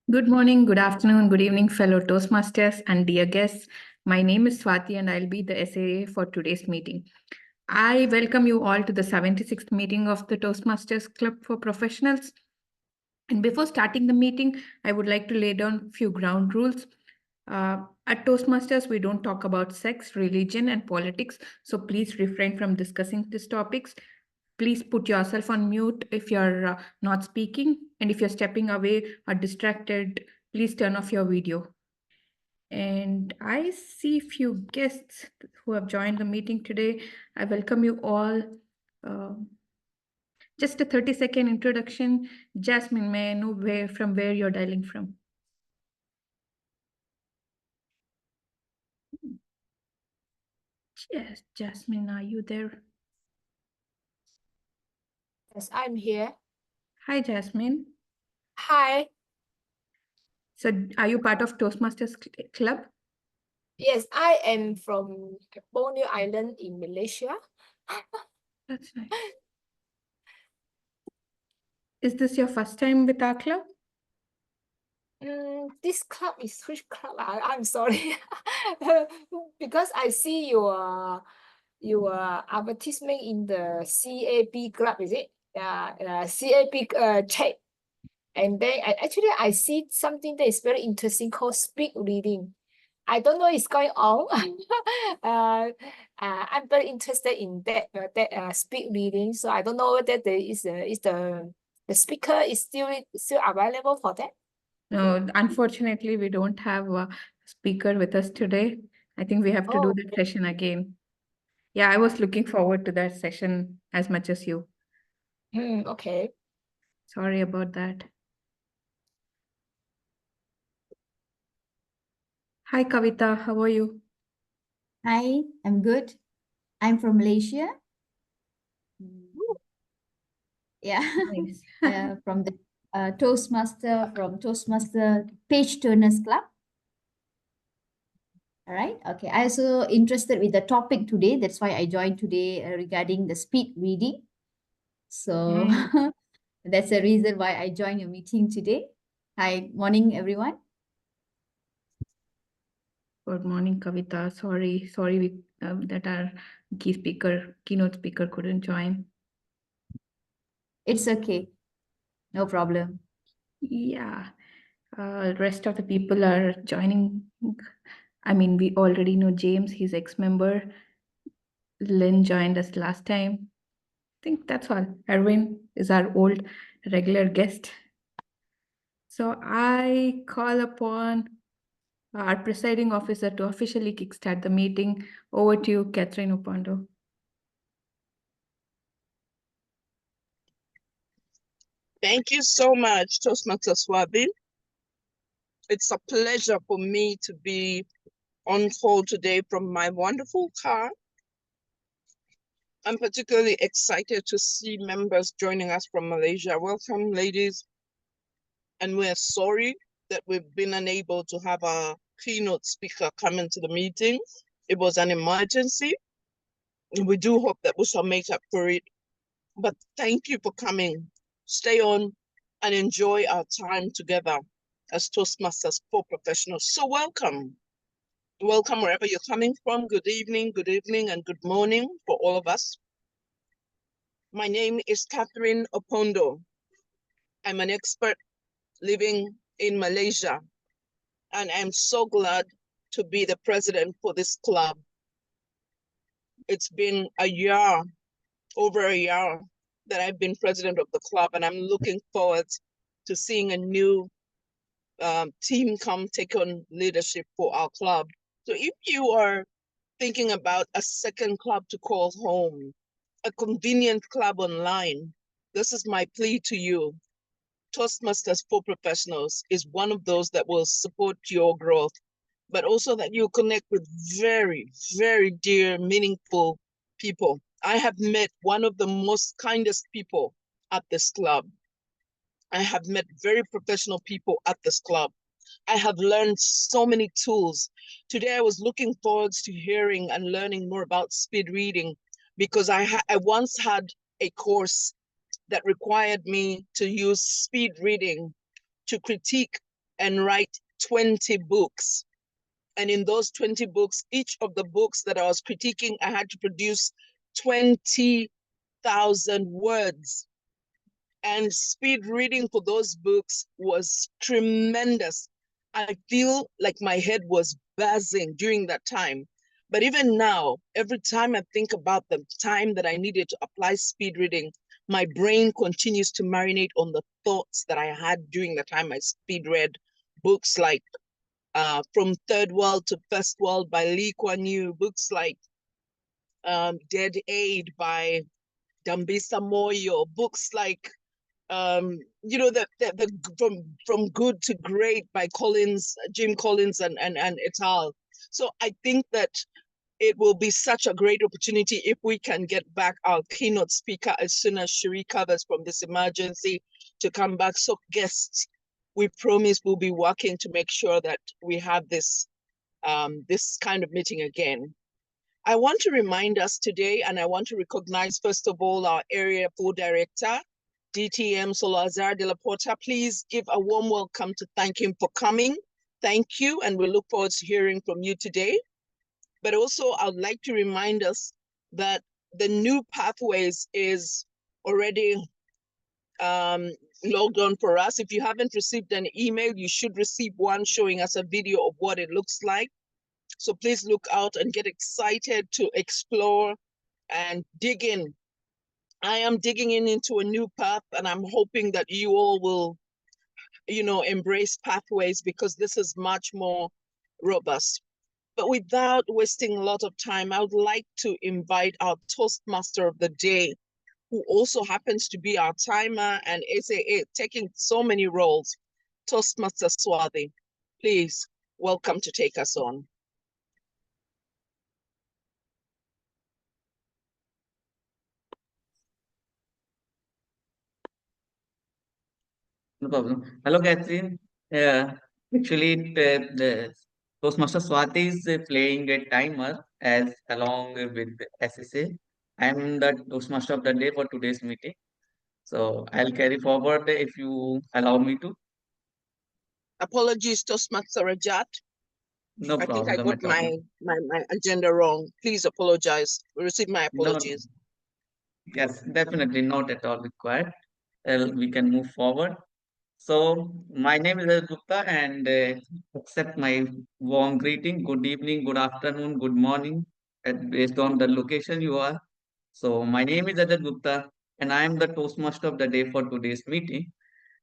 Good morning, good afternoon, good evening, fellow Toastmasters and dear guests. My name is Swati and I'll be the SAA for today's meeting. I welcome you all to the 76th meeting of the Toastmasters Club for Professionals. And before starting the meeting, I would like to lay down a few ground rules. At Toastmasters, we don't talk about sex, religion, and politics, so please refrain from discussing these topics. Please put yourself on mute if you're not speaking, and if you're stepping away or distracted, please turn off your video. And I see few guests who have joined the meeting today. I welcome you all. Just a 30-second introduction. Jasmine, may I know from where you're dialing from? Yes, Jasmine, are you there? Yes, I'm here. Hi, Jasmine. Hi. So are you part of Toastmasters Club? Yes, I am from Borneo Island in Malaysia. That's nice. Is this your first time with our club? This club is which club? I'm sorry. Because I see your advertisement in the CAB club, is it? CAB chat. And then I see something that is very interesting called speed reading. I don't know what's going on. I'm very interested in that speed reading. So I don't know whether the speaker is still available for that. No, unfortunately, we don't have a speaker with us today. I think we have to do that session again. Yeah, I was looking forward to that session as much as you. Okay. Sorry about that. Hi, Kavita. How are you? Hi, I'm good. I'm from Malaysia. Yeah, Nice. from the Toastmaster Page Turners Club. All right. Okay. I also interested with the topic today. That's why I joined today regarding the speed reading. So that's the reason why I joined your meeting today. Hi, morning, everyone. Good morning, Kavita. Sorry that our keynote speaker couldn't join. It's okay. No problem. Yeah, rest of the people are joining. I mean, we already know James, he's ex-member. Lynn joined us last time. I think that's all. Erwin is our old regular guest. So I call upon our presiding officer to officially kickstart the meeting. Over to you, Catherine Upondo. Thank you so much, Toastmaster Swati. It's a pleasure for me to be on call today from my wonderful car. I'm particularly excited to see members joining us from Malaysia. Welcome, ladies. And we're sorry that we've been unable to have our keynote speaker come into the meeting. It was an emergency. We do hope that we shall make up for it. But thank you for coming. Stay on and enjoy our time together as Toastmasters for Professionals. So welcome. Welcome wherever you're coming from. Good evening, and good morning for all of us. My name is Catherine Opondo. I'm an expert living in Malaysia, and I'm so glad to be the president for this club. It's been over a year that I've been president of the club, and I'm looking forward to seeing a new team come take on leadership for our club. So if you are thinking about a second club to call home, a convenient club online, this is my plea to you. Toastmasters for Professionals is one of those that will support your growth, but also that you connect with very, very dear, meaningful people. I have met one of the most kindest people at this club. I have met very professional people at this club. I have learned so many tools. Today, I was looking forward to hearing and learning more about speed reading because I once had a course that required me to use speed reading to critique and write 20 books. And in those 20 books, each of the books that I was critiquing, I had to produce 20,000 words. And speed reading for those books was tremendous. I feel like my head was buzzing during that time. But even now, every time I think about the time that I needed to apply speed reading, my brain continues to marinate on the thoughts that I had during the time I speed read books like From Third World to First World by Lee Kuan Yew, books like Dead Aid by Dambisa Moyo, books like you know, the from good to great by Jim Collins and et al. So I think that it will be such a great opportunity if we can get back our keynote speaker as soon as she recovers from this emergency to come back. So guests, we promise we'll be working to make sure that we have this this kind of meeting again. I want to remind us today, and I want to recognize, first of all, our Area 4 Director, DTM Solazar de la Porta. Please give a warm welcome to thank him for coming. Thank you, and we look forward to hearing from you today. But also, I would like to remind us that the new pathways is already logged on for us. If you haven't received an email, you should receive one showing us a video of what it looks like. So please look out and get excited to explore and dig in. I am digging into a new path, and I'm hoping that you all will, you know, embrace pathways because this is much more robust. But without wasting a lot of time, I would like to invite our Toastmaster of the day, who also happens to be our timer and SAA, taking so many roles. Toastmaster Swathi, please, welcome to take us on. No problem. Hello, Catherine. Actually, the Toastmaster Swati is playing a timer as along with SSA. I'm the Toastmaster of the day for today's meeting. So I'll carry forward if you allow me to. Apologies, Toastmaster Rajat. No I think I problem got at all. my agenda wrong. Please apologize. Receive my No, apologies. yes, definitely not at all required. We can move forward. So, my name is Ajay Gupta, and accept my warm greeting. Good evening, good afternoon, good morning, based on the location you are. So, my name is Ajay Gupta, and I am the Toastmaster of the day for today's meeting.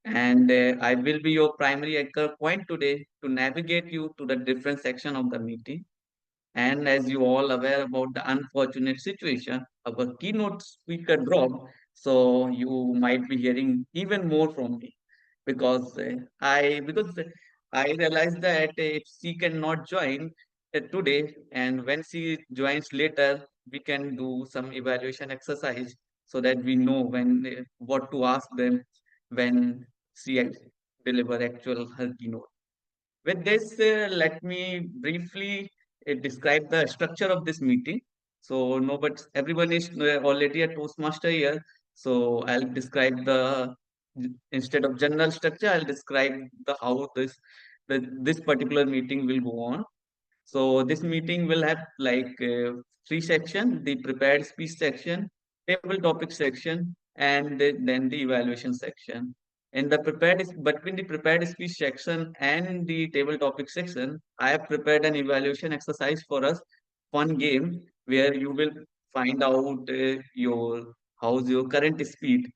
And I will be your primary anchor point today to navigate you to the different section of the meeting. And as you all aware about the unfortunate situation, our keynote speaker dropped, so you might be hearing even more from me because I realized that if she cannot join today, and when she joins later, we can do some evaluation exercise so that we know when what to ask them when she deliver actual her keynote. With this, let me briefly describe the structure of this meeting. So, no, but everyone is already a Toastmaster here. So, I'll describe instead of general structure, I'll describe the how this particular meeting will go on. So this meeting will have like three sections: the prepared speech section, table topic section, and then the evaluation section. In the between the prepared speech section and the table topic section, I have prepared an evaluation exercise for us, fun game where you will find out your how's your current speed,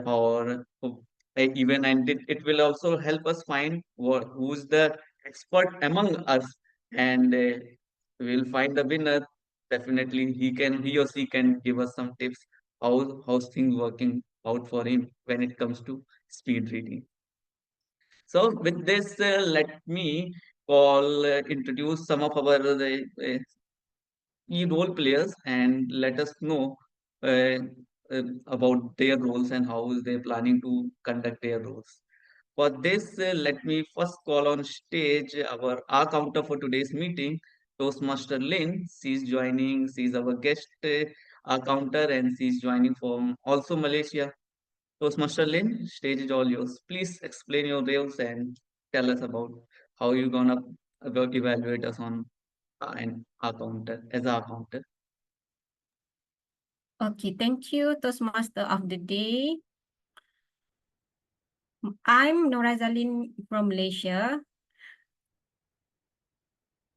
or even, and it will also help us find who's the expert among us, and we'll find the winner. Definitely, he or she can give us some tips how's things working out for him when it comes to speed reading. So with this, let me introduce some of our key role players and let us know uh, about their roles and how is they planning to conduct their roles. For this, let me first call on stage our counter for today's meeting, Toastmaster Lynn. She's joining, she's our guest counter, and she's joining from also Malaysia. Toastmaster Lynn, stage is all yours. Please explain your roles and tell us about how you're gonna evaluate us on and our counter as our counter. Okay, thank you, Toastmaster of the day. I'm Norazalin from Malaysia.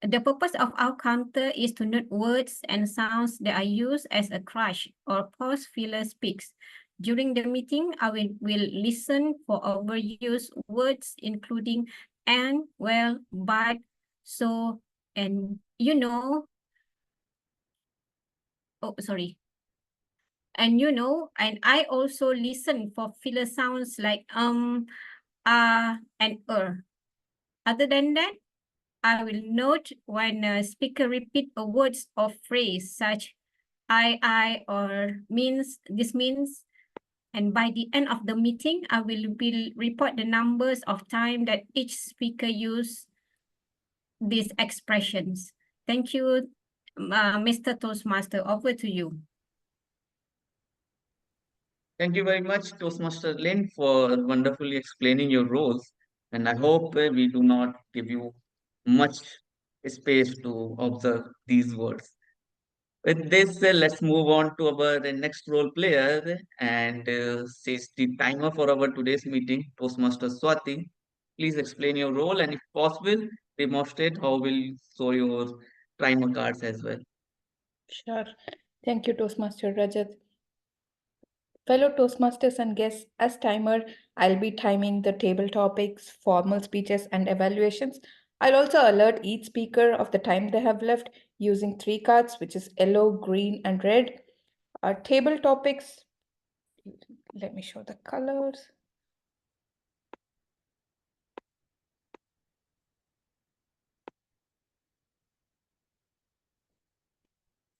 The purpose of our counter is to note words and sounds that are used as a crush or pause filler speaks. During the meeting, I will listen for overused words, including and, well, but, so, and and I also listen for filler sounds like and Other than that, I will note when a speaker repeat a words or phrase such I or this means, and by the end of the meeting, I will report the numbers of time that each speaker used these expressions. Thank you, Mr. Toastmaster. Over to you. Thank you very much, Toastmaster Lynn, for wonderfully explaining your roles. And I hope we do not give you much space to observe these words. With this, let's move on to our next role player and says the timer for our today's meeting, Toastmaster Swati. Please explain your role and if possible, demonstrate how we'll show your timer cards as well. Sure. Thank you, Toastmaster Rajat. Fellow Toastmasters and guests, as timer, I'll be timing the table topics, formal speeches, and evaluations. I'll also alert each speaker of the time they have left using 3 cards, which is yellow, green, and red. Our table topics, let me show the colors.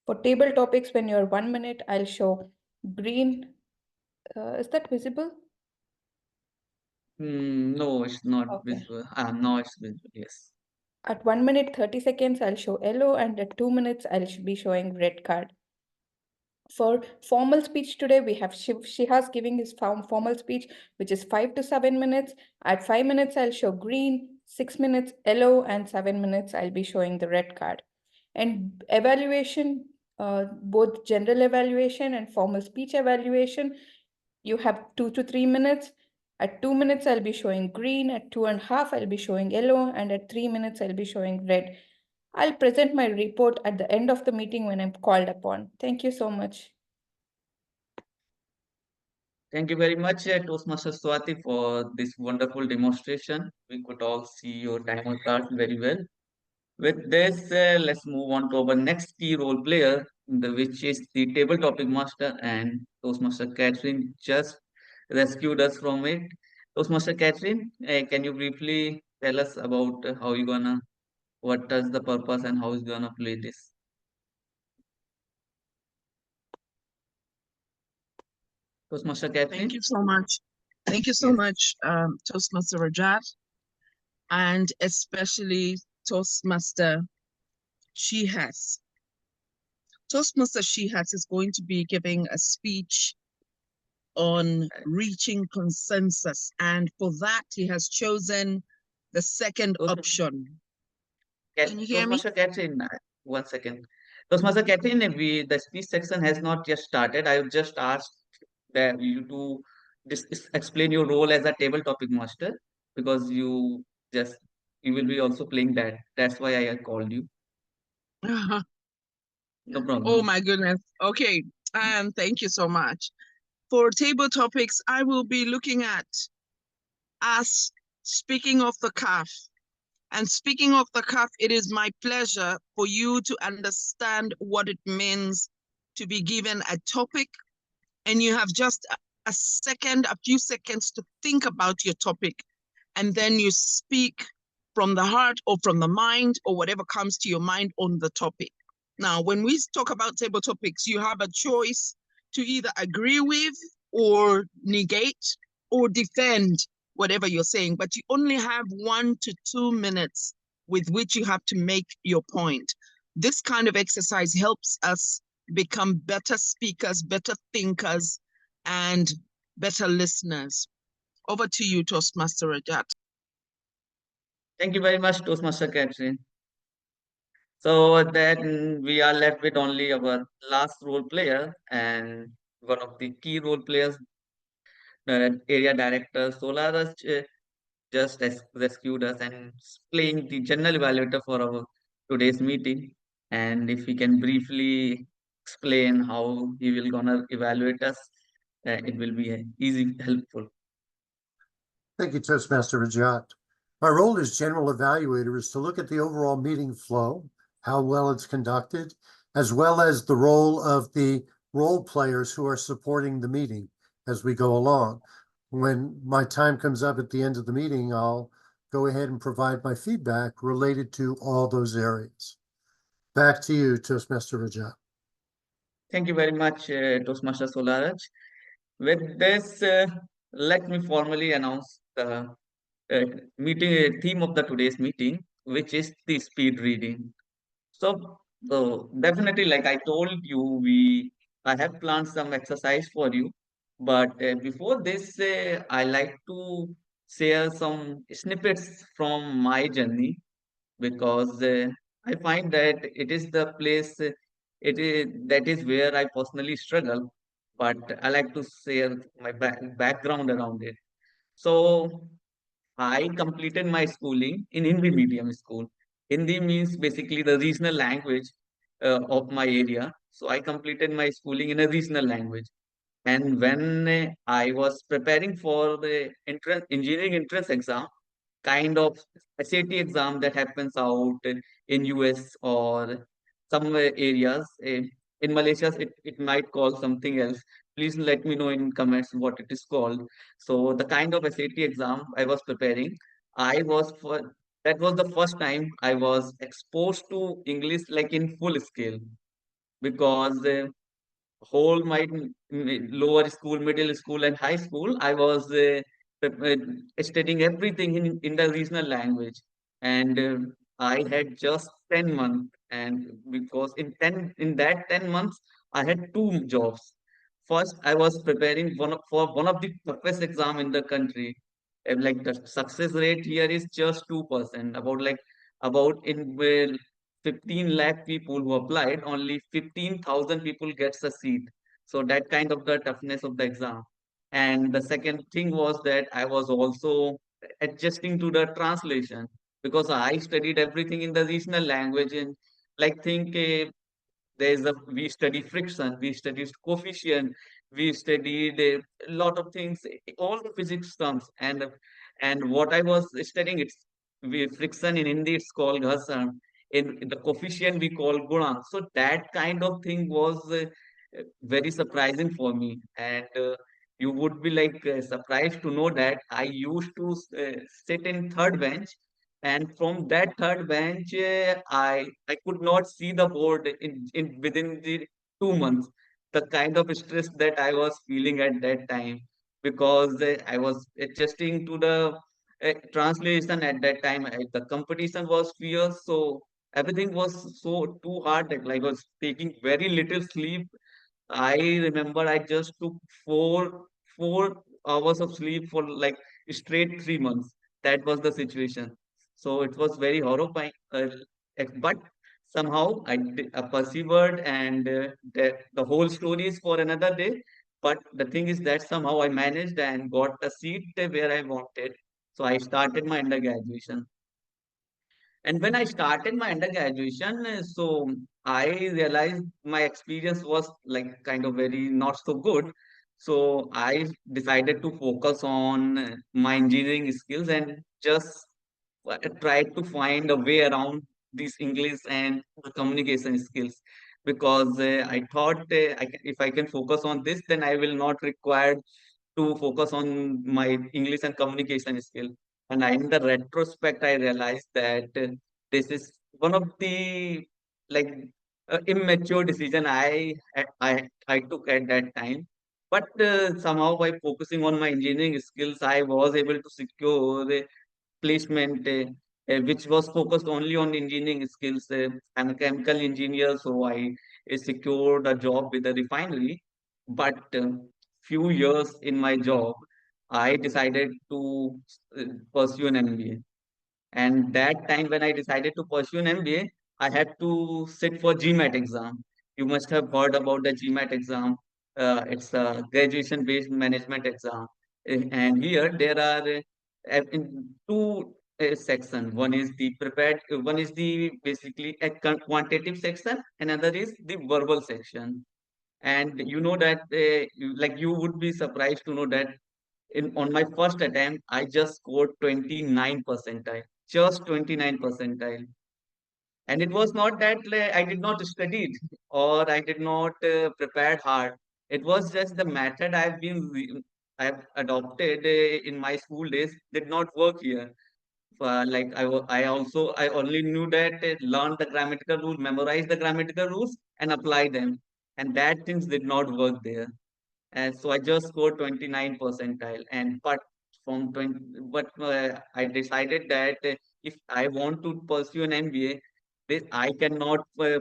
For table topics, when you're 1 minute, I'll show green. Is that visible? No, it's not Okay. visible. Now it's visible, yes. At 1 minute 30 seconds, I'll show yellow, and at 2 minutes, I'll be showing red card. For formal speech today, we have Shihas giving his formal speech, which is 5 to 7 minutes. At 5 minutes, I'll show green, 6 minutes yellow, and 7 minutes, I'll be showing the red card. And evaluation, both general evaluation and formal speech evaluation, you have 2 to 3 minutes. At 2 minutes, I'll be showing green. At 2.5, I'll be showing yellow. And at 3 minutes, I'll be showing red. I'll present my report at the end of the meeting when I'm called upon. Thank you so much. Thank you very much, Toastmaster Swati, for this wonderful demonstration. We could all see your timer cards very well. With this, let's move on to our next key role player, which is the table topic master, and Toastmaster Catherine just rescued us from it. Toastmaster Catherine, can you briefly tell us about how you're gonna, what is the purpose and how is gonna play this? Toastmaster Catherine? Thank you so much. Thank you so Yes. much, Toastmaster Rajat, and especially Toastmaster Shihas. Toastmaster Shihas is going to be giving a speech on reaching consensus, and for that he has chosen the second option. Can you hear me? Toastmaster Catherine, 1 second. Toastmaster Catherine, the speech section has not yet started. I just asked that you to explain your role as a table topic master because you will be also playing that. That's why I called you. No problem. Oh my goodness. Okay. Thank you so much. For table topics, I will be looking at us speaking of the calf. And speaking of the calf, it is my pleasure for you to understand what it means to be given a topic, and you have just a few seconds to think about your topic, and then you speak from the heart or from the mind or whatever comes to your mind on the topic. Now, when we talk about table topics, you have a choice to either agree with or negate or defend whatever you're saying, but you only have 1 to 2 minutes with which you have to make your point. This kind of exercise helps us become better speakers, better thinkers, and better listeners. Over to you, Toastmaster Rajat. Thank you very much, Toastmaster Catherine. So then we are left with only our last role player and one of the key role players, area director Solaras, just rescued us and is playing the general evaluator for our today's meeting. And if he can briefly explain how he will gonna evaluate us, it will be easy, helpful. Thank you, Toastmaster Rajat. My role as general evaluator is to look at the overall meeting flow, how well it's conducted, as well as the role of the role players who are supporting the meeting as we go along. When my time comes up at the end of the meeting, I'll go ahead and provide my feedback related to all those areas. Back to you, Toastmaster Rajat. Thank you very much, Toastmaster Solaraj. With this, let me formally announce the theme of the today's meeting, which is the speed reading. So definitely, like I told you, I have planned some exercise for you. But before this, I like to share some snippets from my journey because I find that it is the place, it is that is where I personally struggle. But I like to share my background around it. So I completed my schooling in Hindi medium school. Hindi means basically the regional language of my area. So I completed my schooling in a regional language. And when I was preparing for the engineering entrance exam, kind of SAT exam that happens out in US or some areas. In Malaysia, it might call something else. Please let me know in comments what it is called. So the kind of SAT exam I was preparing, that was the first time I was exposed to English like in full scale because whole my lower school, middle school, and high school, I was studying everything in the regional language. And I had just 10 months. And because in that 10 months, I had two jobs. First, I was preparing for one of the toughest exam in the country. Like the success rate here is just 2%. About in 15 lakh people who applied, only 15,000 people gets a seat. So that kind of the toughness of the exam. And the second thing was that I was also adjusting to the translation because I studied everything in the regional language and like think we study friction, we studied coefficient, we studied a lot of things, all the physics terms, and what I was studying, friction in Hindi it's called ghassan, in the coefficient we call guna. So that kind of thing was very surprising for me, and you would be like surprised to know that I used to sit in third bench, and from that third bench, I could not see the board in within the 2 months. The kind of stress that I was feeling at that time because I was adjusting to the translation at that time. The competition was fierce, so everything was so too hard that I was taking very little sleep. I remember I just took four hours of sleep for like straight 3 months. That was the situation. So it was very horrifying. But somehow persevered, and the whole story is for another day. But the thing is that somehow I managed and got a seat where I wanted. So I started my undergraduation. And when I started my undergraduation, so I realized my experience was like kind of very not so good. So I decided to focus on my engineering skills and just tried to find a way around these English and the communication skills because I thought if I can focus on this, then I will not require to focus on my English and communication skill. And in the retrospect, I realized that this is one of the like immature decision I took at that time. But somehow by focusing on my engineering skills, I was able to secure placement, which was focused only on engineering skills. I'm a chemical engineer, so I secured a job with a refinery. But few years in my job, I decided to pursue an MBA. And that time when I decided to pursue an MBA, I had to sit for GMAT exam. You must have heard about the GMAT exam. It's a graduation-based management exam. And here there are in two sections. One is the prepared, one is the basically a quantitative section, another is the verbal section. And you know that like you would be surprised to know that in on my first attempt I just scored 29 percentile, just 29 percentile. And it was not that I did not study it or I did not prepared hard. It was just the method I've adopted in my school days did not work here. Like I only knew that learn the grammatical rules, memorize the grammatical rules, and apply them, and that things did not work there. And so I just scored 29 percentile. And but from 20, but I decided that if I want to pursue an MBA, this I cannot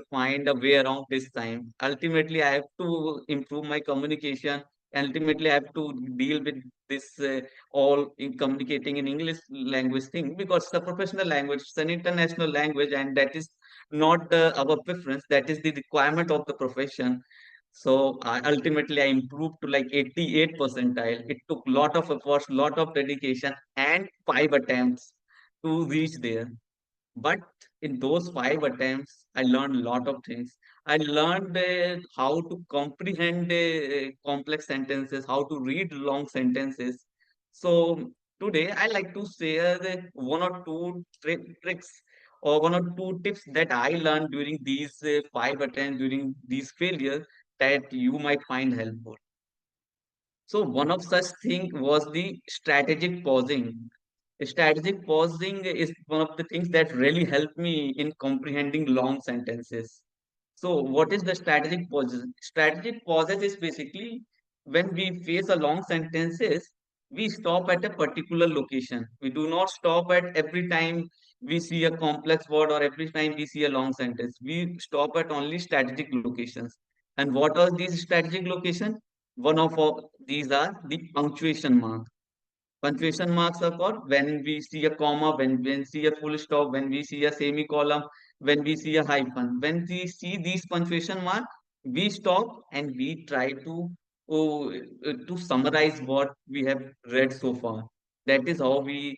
find a way around this time. Ultimately, I have to improve my communication. Ultimately, I have to deal with this all in communicating in English language thing because it's a professional language, it's an international language, and that is not our preference. That is the requirement of the profession. So ultimately, I improved to like 88 percentile. It took lot of efforts, lot of dedication, and 5 attempts to reach there. But in those 5 attempts, I learned a lot of things. I learned how to comprehend complex sentences, how to read long sentences. So today, I like to share one or two tricks or one or two tips that I learned during these 5 attempts, during these failures that you might find helpful. So one of such thing was the strategic pausing. Strategic pausing is one of the things that really helped me in comprehending long sentences. So what is the strategic pauses? Strategic pauses is basically when we face a long sentences, we stop at a particular location. We do not stop at every time we see a complex word or every time we see a long sentence. We stop at only strategic locations. And what are these strategic locations? One of these are the punctuation mark. Punctuation marks are called when we see a comma, when we see a full stop, when we see a semicolon, when we see a hyphen. When we see these punctuation mark, we stop and we try to summarize what we have read so far. That is how we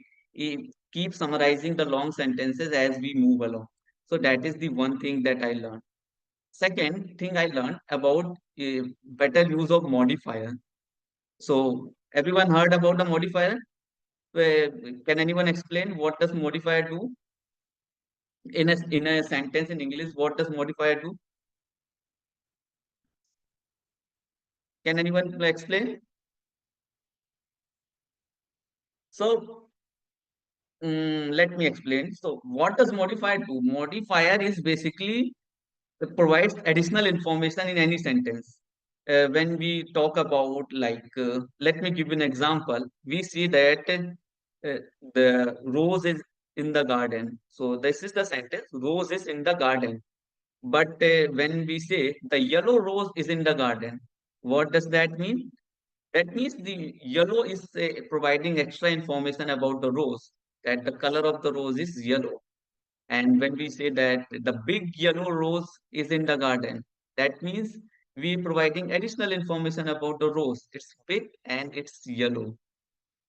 keep summarizing the long sentences as we move along. So that is the one thing that I learned. Second thing I learned about better use of modifier. So everyone heard about the modifier? Uh, Can anyone explain what does modifier do in a sentence in English? What does modifier do? Can anyone explain? So let me explain. So what does modifier do? Modifier is basically provides additional information in any sentence. When we talk about let me give you an example. We see that the rose is in the garden. So this is the sentence, rose is in the garden. But when we say the yellow rose is in the garden, what does that mean? That means the yellow is providing extra information about the rose, that the color of the rose is yellow. And when we say that the big yellow rose is in the garden, that means we providing additional information about the rose. It's big and it's yellow.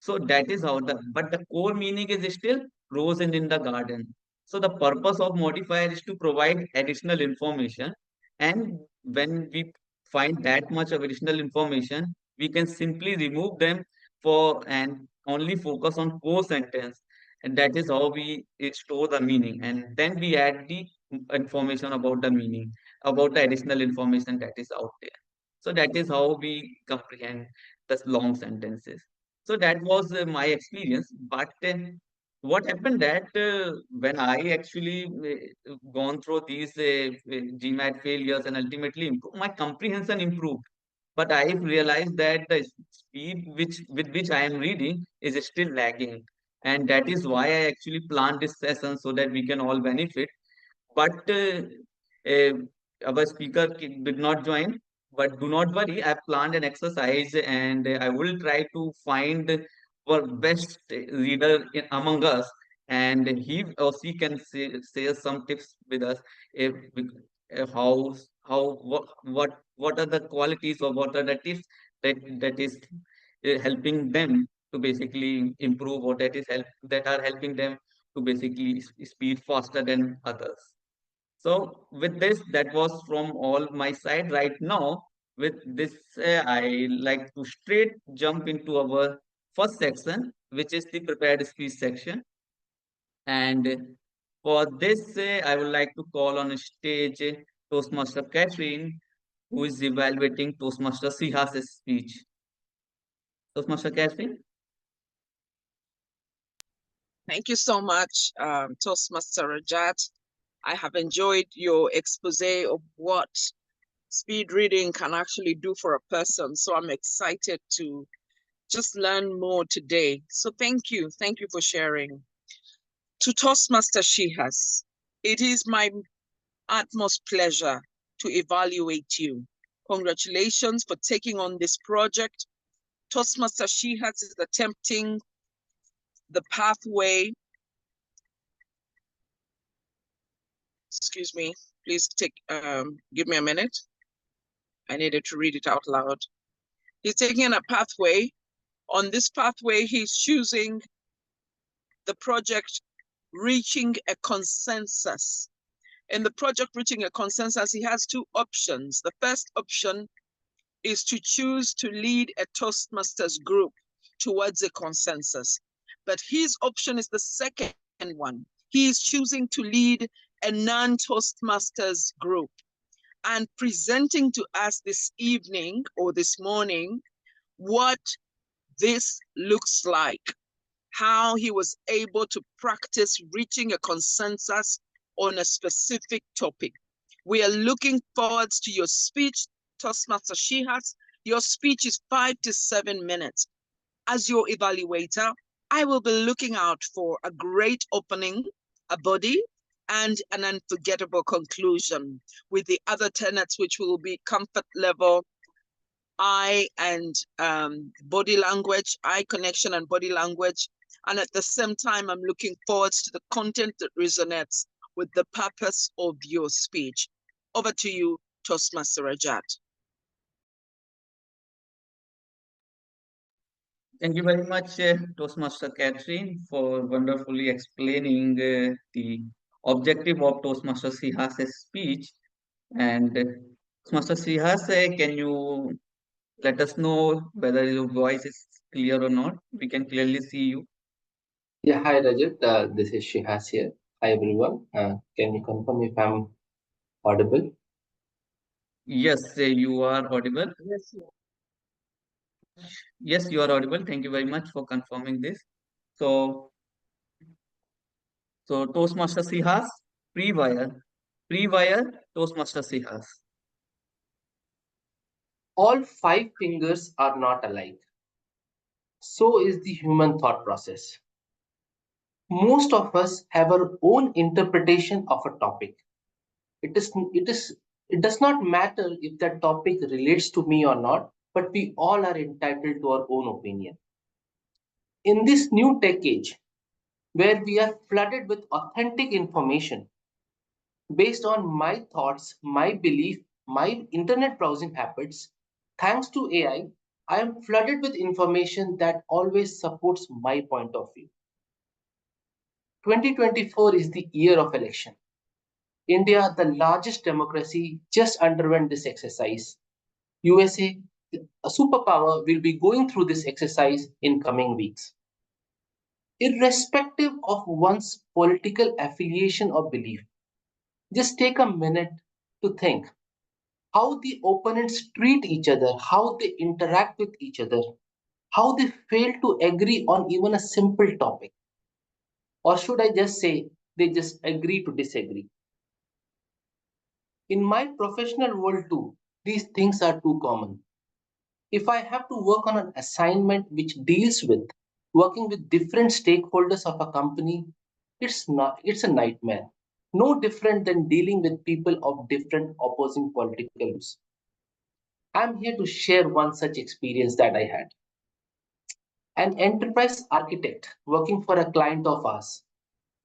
So that is how but the core meaning is still rose and in the garden. So the purpose of modifier is to provide additional information. And when we find that much of additional information, we can simply remove them for and only focus on core sentence. And that is how we store the meaning. And then we add the information about the meaning, about the additional information that is out there. So that is how we comprehend the long sentences. So that was my experience. But what happened that when I actually gone through these GMAT failures and ultimately improved, my comprehension improved. But I realized that the speed with which I am reading is still lagging. And that is why I actually planned this session so that we can all benefit. But uh, our speaker did not join. But do not worry, I planned an exercise and I will try to find our best reader among us and he or she can share some tips with us if what are the qualities or what are the tips that is helping them to basically improve, or that are helping them to basically speed faster than others. So with this, that was from all my side right now. With this, I like to straight jump into our first section, which is the prepared speech section. And for this, I would like to call on stage Toastmaster Catherine, who is evaluating Toastmaster Siha's speech. Toastmaster Catherine? Thank you so much, Toastmaster Rajat. I have enjoyed your expose of what speed reading can actually do for a person. So I'm excited to just learn more today. So thank you. Thank you for sharing. To Toastmaster Shihas, it is my utmost pleasure to evaluate you. Congratulations for taking on this project. Toastmaster Shihas is attempting the pathway. Excuse me, please give me a minute. I needed to read it out loud. He's taking a pathway. On this pathway, he's choosing the project Reaching a Consensus. In the project Reaching a Consensus, he has two options. The first option is to choose to lead a Toastmasters group towards a consensus. But his option is the second one. He is choosing to lead a non-Toastmasters group and presenting to us this evening or this morning what this looks like, how he was able to practice reaching a consensus on a specific topic. We are looking forward to your speech, Toastmaster Shihas. Your speech is 5 to 7 minutes. As your evaluator, I will be looking out for a great opening, a body, and an unforgettable conclusion, with the other tenets, which will be comfort level, eye and body language, eye connection and body language. And at the same time, I'm looking forward to the content that resonates with the purpose of your speech. Over to you, Toastmaster Rajat. Thank you very much, Toastmaster Catherine, for wonderfully explaining the objective of Toastmaster Sihas' speech. And Toastmaster Sihas, can you let us know whether your voice is clear or not? We can clearly see you. Yeah, hi Rajat. This is Shihas here. Hi everyone. Can you confirm if I'm audible? Yes, you are audible. Yes. Yes, you are audible. Thank you very much for confirming this. So, Toastmaster Sihas, pre-wire, Toastmaster Sihas. All 5 fingers are not alike. So is the human thought process. Most of us have our own interpretation of a topic. It does not matter if that topic relates to me or not, but we all are entitled to our own opinion. In this new tech age, where we are flooded with authentic information based on my thoughts, my belief, my internet browsing habits, thanks to AI, I am flooded with information that always supports my point of view. 2024 is the year of election. India, the largest democracy, just underwent this exercise. USA, a superpower, will be going through this exercise in coming weeks. Irrespective of one's political affiliation or belief, just take a minute to think how the opponents treat each other, how they interact with each other, how they fail to agree on even a simple topic. Or should I just say they just agree to disagree? In my professional world too, these things are too common. If I have to work on an assignment which deals with working with different stakeholders of a company, it's a nightmare. No different than dealing with people of different opposing political views. I'm here to share one such experience that I had. An enterprise architect working for a client of ours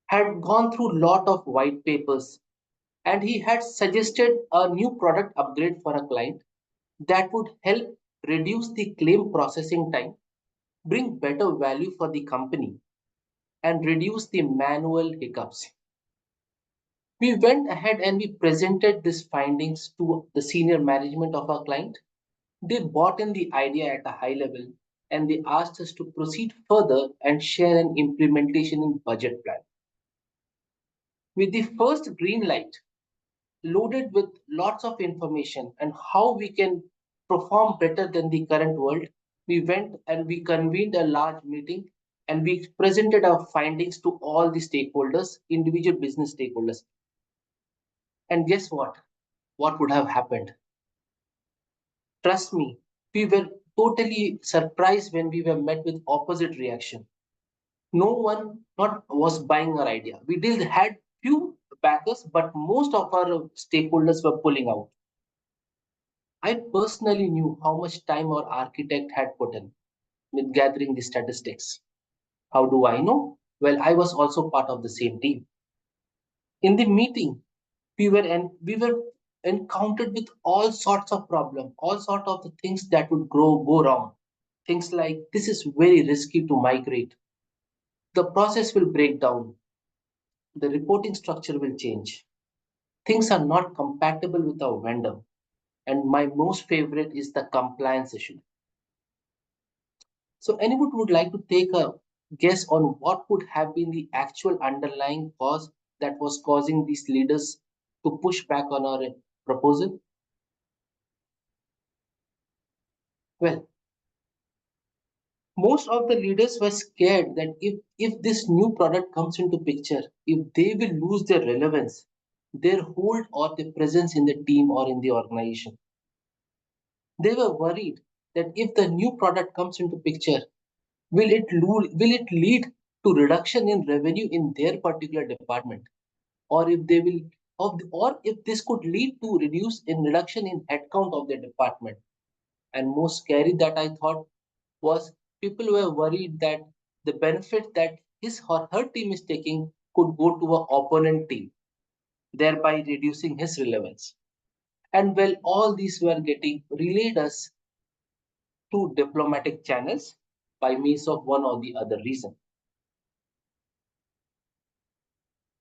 had gone through a lot of white papers, and he had suggested a new product upgrade for a client that would help reduce the claim processing time, bring better value for the company, and reduce the manual hiccups. We went ahead and we presented these findings to the senior management of our client. They bought in the idea at a high level, and they asked us to proceed further and share an implementation in budget plan. With the first green light, loaded with lots of information and how we can perform better than the current world, we went and we convened a large meeting and we presented our findings to all the stakeholders, individual business stakeholders. And guess what? What would have happened? Trust me, we were totally surprised when we were met with opposite reaction. No one not was buying our idea. We did had few backers, but most of our stakeholders were pulling out. I personally knew how much time our architect had put in with gathering the statistics. How do I know? Well, I was also part of the same team. In the meeting, we were encountered with all sorts of problems, all sorts of the things that would go wrong. Things like this is very risky to migrate. The process will break down. The reporting structure will change. Things are not compatible with our vendor. And my most favorite is the compliance issue. So anyone would like to take a guess on what would have been the actual underlying cause that was causing these leaders to push back on our proposal? Well, most of the leaders were scared that if this new product comes into picture, if they will lose their relevance, their hold or their presence in the team or in the organization. They were worried that if the new product comes into picture, will it lead to reduction in revenue in their particular department, or if they will or if this could lead to reduction in headcount of their department. And most scary that I thought was people were worried that the benefit that his or her team is taking could go to an opponent team, thereby reducing his relevance. And well, all these were getting relayed us to diplomatic channels by means of one or the other reason.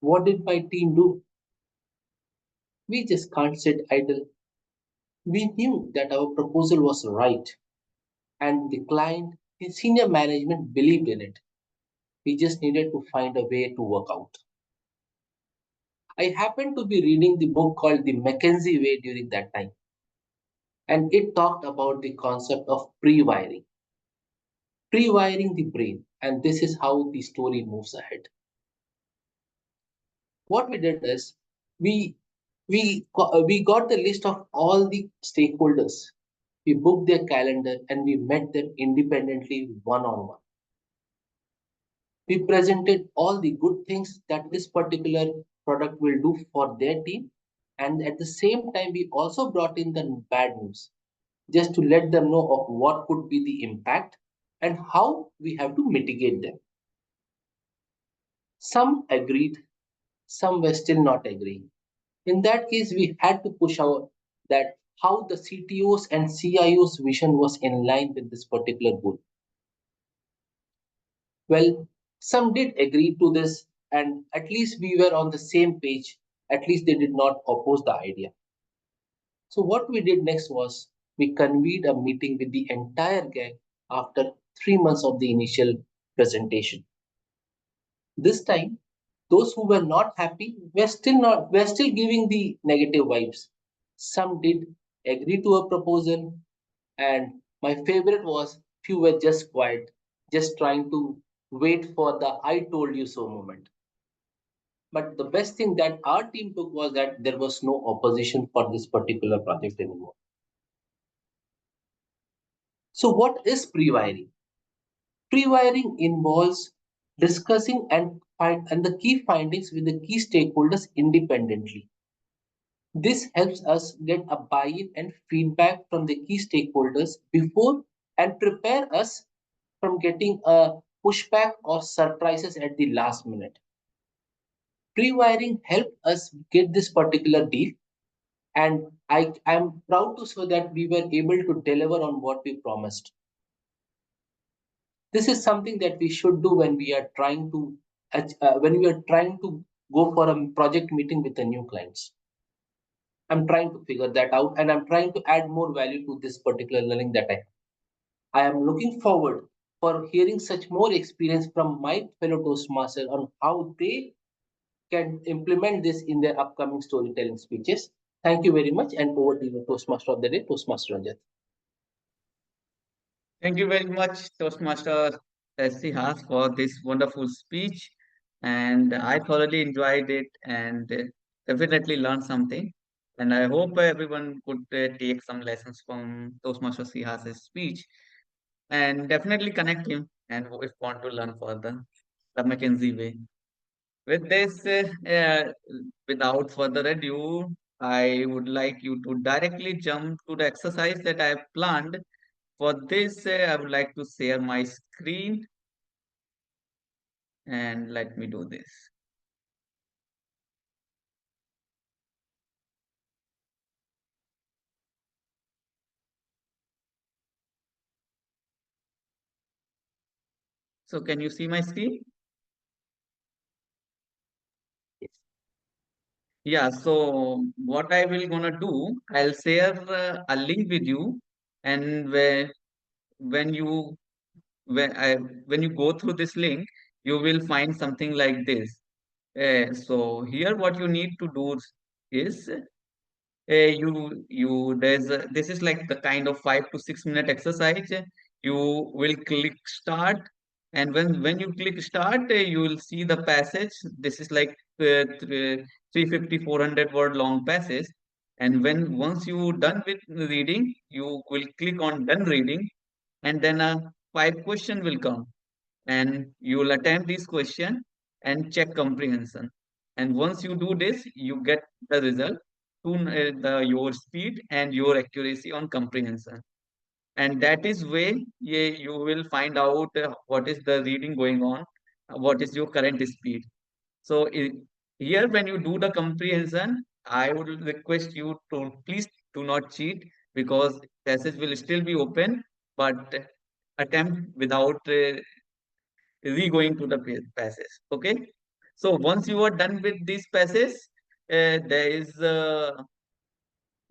What did my team do? We just can't sit idle. We knew that our proposal was right, and the client, the senior management believed in it. We just needed to find a way to work out. I happened to be reading the book called The Mackenzie Way during that time, and it talked about the concept of pre-wiring. Pre-wiring the brain, and this is how the story moves ahead. What we did is we got the list of all the stakeholders. We booked their calendar and we met them independently one on one. We presented all the good things that this particular product will do for their team, and at the same time we also brought in the bad news just to let them know of what could be the impact and how we have to mitigate them. Some agreed, some were still not agreeing. In that case, we had to push out that how the CTOs and CIOs vision was in line with this particular goal. Well, some did agree to this, and at least we were on the same page. At least they did not oppose the idea. So what we did next was we convened a meeting with the entire gang after 3 months of the initial presentation. This time, those who were not happy were still giving the negative vibes. Some did agree to a proposal, and my favorite was few were just quiet, just trying to wait for the I told you so moment. But the best thing that our team took was that there was no opposition for this particular project anymore. So what is pre-wiring? Pre-wiring involves discussing and the key findings with the key stakeholders independently. This helps us get a buy-in and feedback from the key stakeholders before and prepare us from getting a pushback or surprises at the last minute. Pre-wiring helped us get this particular deal, and I'm proud to say that we were able to deliver on what we promised. This is something that we should do when we are trying to go for a project meeting with the new clients. I'm trying to figure that out, and I'm trying to add more value to this particular learning that I have. I am looking forward for hearing such more experience from my fellow Toastmasters on how they can implement this in their upcoming storytelling speeches. Thank you very much, and over to you, Toastmaster of the Day, Toastmaster Ranjit. Thank you very much, Toastmaster S.C. Haas, for this wonderful speech. And I thoroughly enjoyed it and definitely learned something. And I hope everyone could take some lessons from Toastmaster C. Haas's speech and definitely connect him and if want to learn further the McKinsey way. With this, without further ado, I would like you to directly jump to the exercise that I have planned. For this, I would like to share my screen and let me do this. So can you see my screen? Yeah, so what I will gonna do, I'll share a link with you, and when you when you go through this link, you will find something like this. So here, what you need to do is this is like the kind of 5 to 6 minute exercise. You will click start, and when you click start, you will see the passage. This is like 350 400 word long passage, and when once you done with reading, you will click on done reading, and then a 5 question will come, and you will attempt this question and check comprehension. And once you do this, you get the result to your speed and your accuracy on comprehension. And that is way you will find out what is the reading going on, what is your current speed. So here, when you do the comprehension, I would request you to please do not cheat, because passage will still be open, but attempt without re-going to the passage. Okay. So once you are done with this passage, there is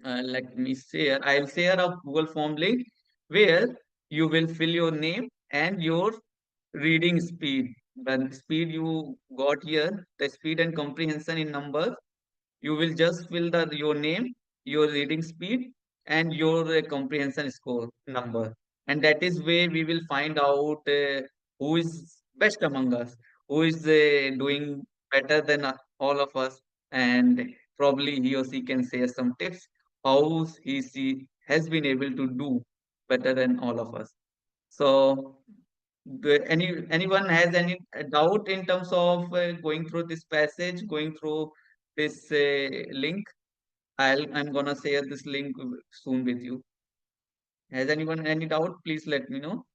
let me share. I'll share a Google form link where you will fill your name and your reading speed. The speed you got here, the speed and comprehension in numbers, you will just fill your name, your reading speed, and your comprehension score number. And that is where we will find out who is best among us, who is doing better than all of us. And probably he or she can share some tips how she has been able to do better than all of us. So anyone has any doubt in terms of going through this passage, going through this link? I'm gonna share this link soon with you. Has anyone any doubt? Please let me know.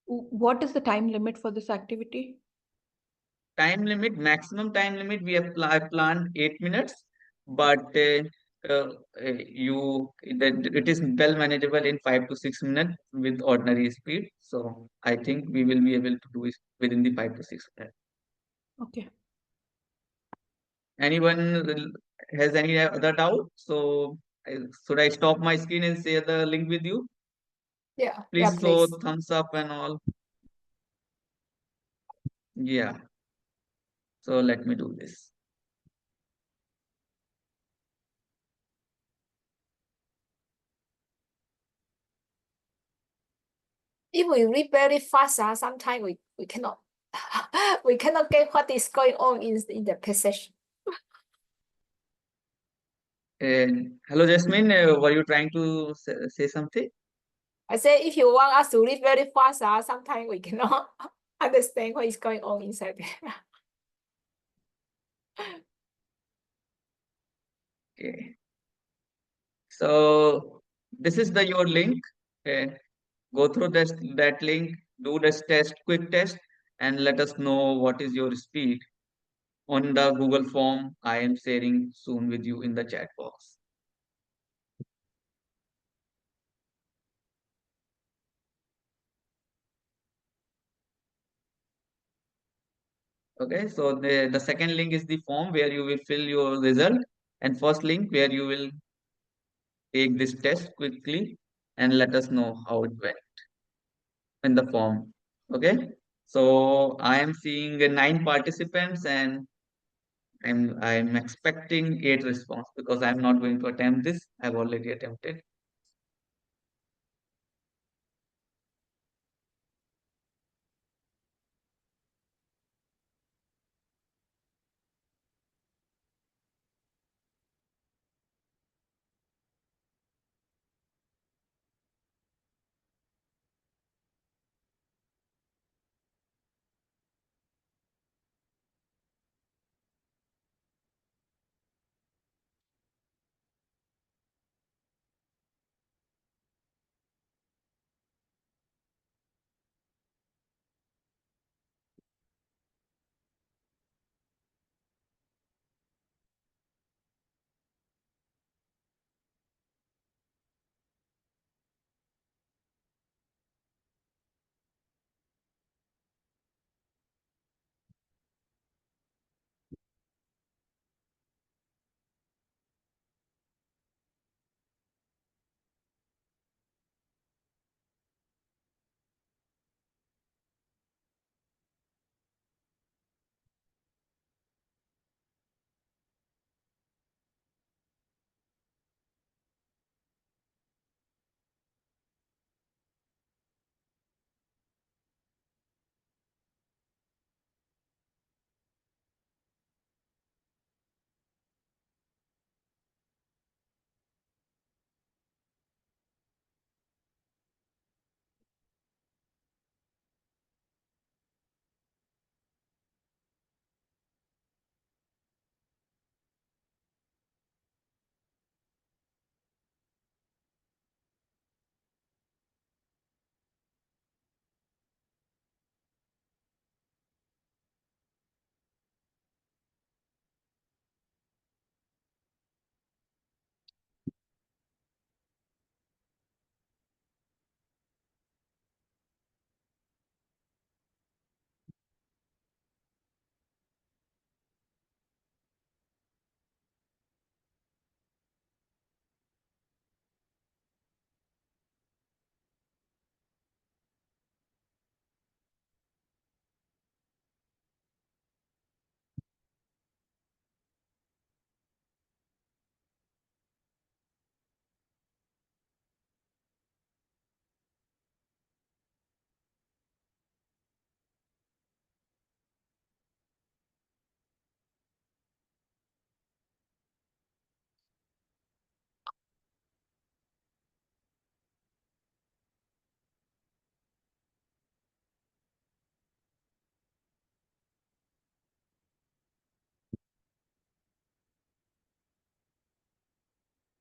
What is the time limit for this activity? Time limit, maximum time limit, we have planned 8 minutes, but it is well manageable in 5 to 6 minutes with ordinary speed. So I think we will be able to do it within the 5 to 6 minutes. Okay. Anyone has any other doubt? So should I stop my screen and share the link with you? Yeah, Please yeah, show please. thumbs up and all. Yeah. So let me do this. If we read very fast, sometimes we cannot we cannot get what is going on in the passage. Hello, Jasmine. Were you trying to say something? I say if you want us to read very fast, sometimes we cannot understand what is going on inside there. Okay. So this is your link. Go through that link, do this test, quick test, and let us know what is your speed. on the Google form I am sharing soon with you in the chat box. Okay, so the second link is the form where you will fill your result, and first link where you will take this test quickly and let us know how it went in the form. Okay, so I am seeing 9 participants, and I'm expecting 8 response because I'm not going to attempt this. I've already attempted.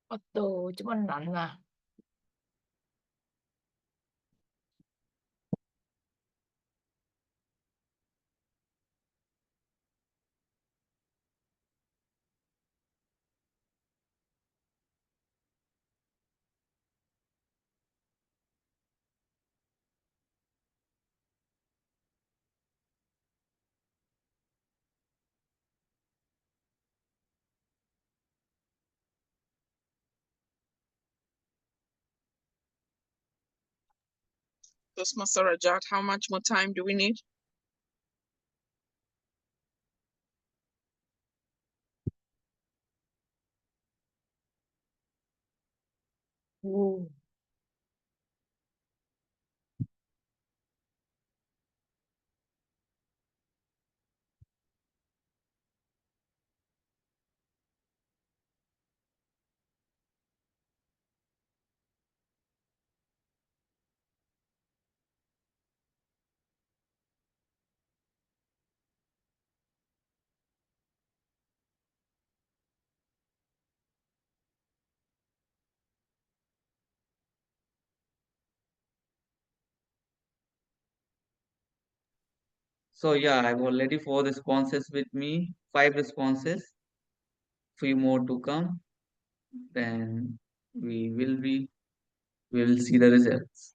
Aduh, cuman nana. Toastmaster Rajat, how much more time do we need? Oh. So yeah, I have already 4 responses with me, 5 responses, few more to come. Then we will see the results.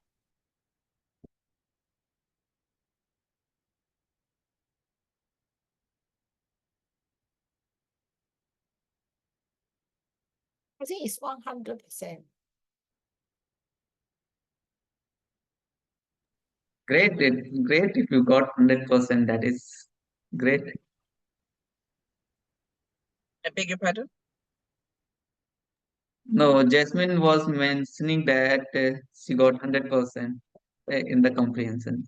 I think it's 100%. Great, great if you got 100%. That is great. I beg your pardon? No, Jasmine was mentioning that she got 100% in the comprehension.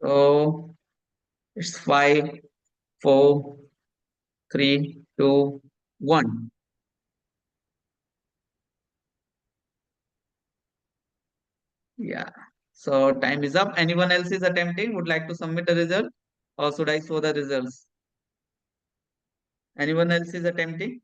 So it's 5, 4, 3, 2, 1. Yeah. So time is up. Anyone else is attempting? Would like to submit the result? Or should I show the results? Anyone else is attempting?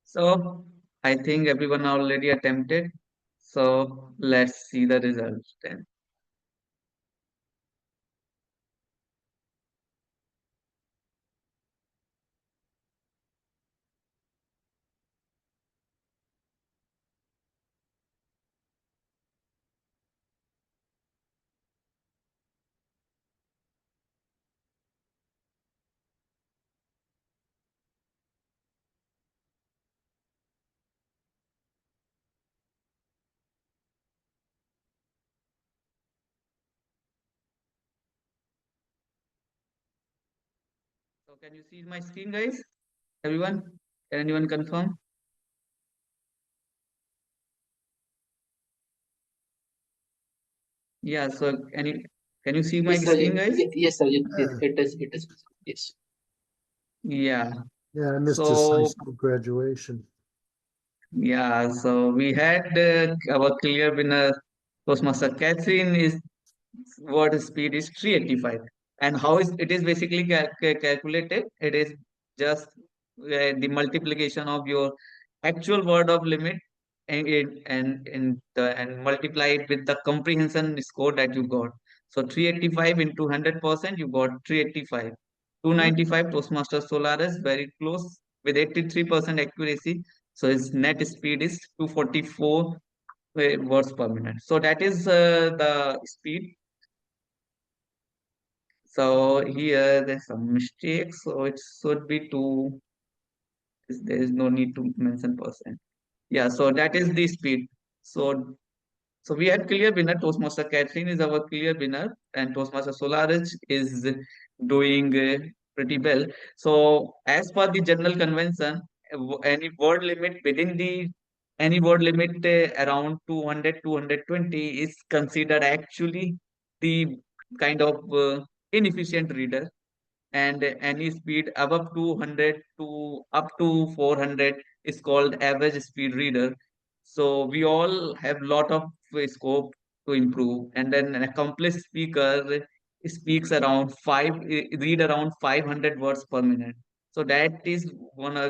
So I think everyone already attempted. So let's see the results then. So can you see my screen, guys? Everyone? Can anyone confirm? Yeah, so can you see my Yes, sir. screen, guys? Yes, sir. Yeah. It is. Yes. Yeah. Yeah, I missed his high So school graduation. yeah, so we had our clear winner, Toastmaster Catherine, is word speed is 385. And how is it is basically calculated? It is just the multiplication of your actual word of limit and multiply it with the comprehension score that you got. So 385 into 100%, you got 385. 295 Toastmaster Solaris, very close with 83% accuracy. So his net speed is 244 words per minute. So that is the speed. So here there's some mistake. So it should be 2. There is no need to mention percent. Yeah, so that is the speed. So we had clear winner. Toastmaster Catherine is our clear winner, and Toastmaster Solaris is doing pretty well. So as per the general convention, any word limit within the any word limit around 200, 220 is considered actually the kind of inefficient reader, and any speed above 200 to up to 400 is called average speed reader. So we all have lot of scope to improve. And then an accomplished speaker speaks around read around 500 words per minute. So that is gonna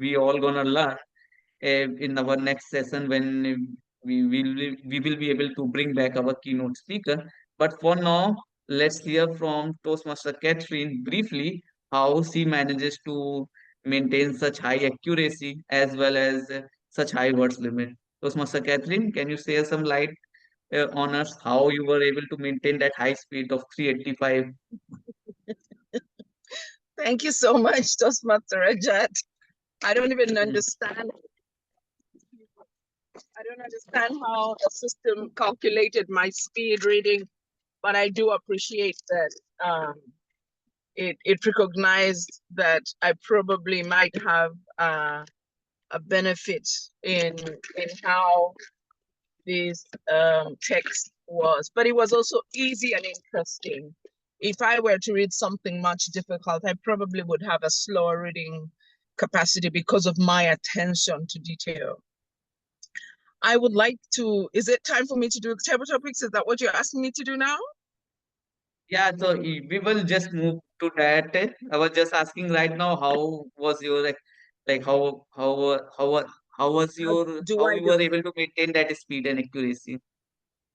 we all gonna learn in our next session when we will be able to bring back our keynote speaker. But for now, let's hear from Toastmaster Catherine briefly how she manages to maintain such high accuracy as well as such high words limit. Toastmaster Catherine, can you share some light on us how you were able to maintain that high speed of 385? Thank you so much, Toastmaster Rajat. I don't even understand. I don't understand how the system calculated my speed reading, but I do appreciate that it recognized that I probably might have a benefit in how this text was, but it was also easy and interesting. If I were to read something much difficult, I probably would have a slower reading capacity because of my attention to detail. I would like to, is it time for me to do table topics? Is that what you're asking me to do now? Yeah, so we will just move to that. I was just asking right now, how was your like how was How your do how I you do? were able to maintain that speed and accuracy?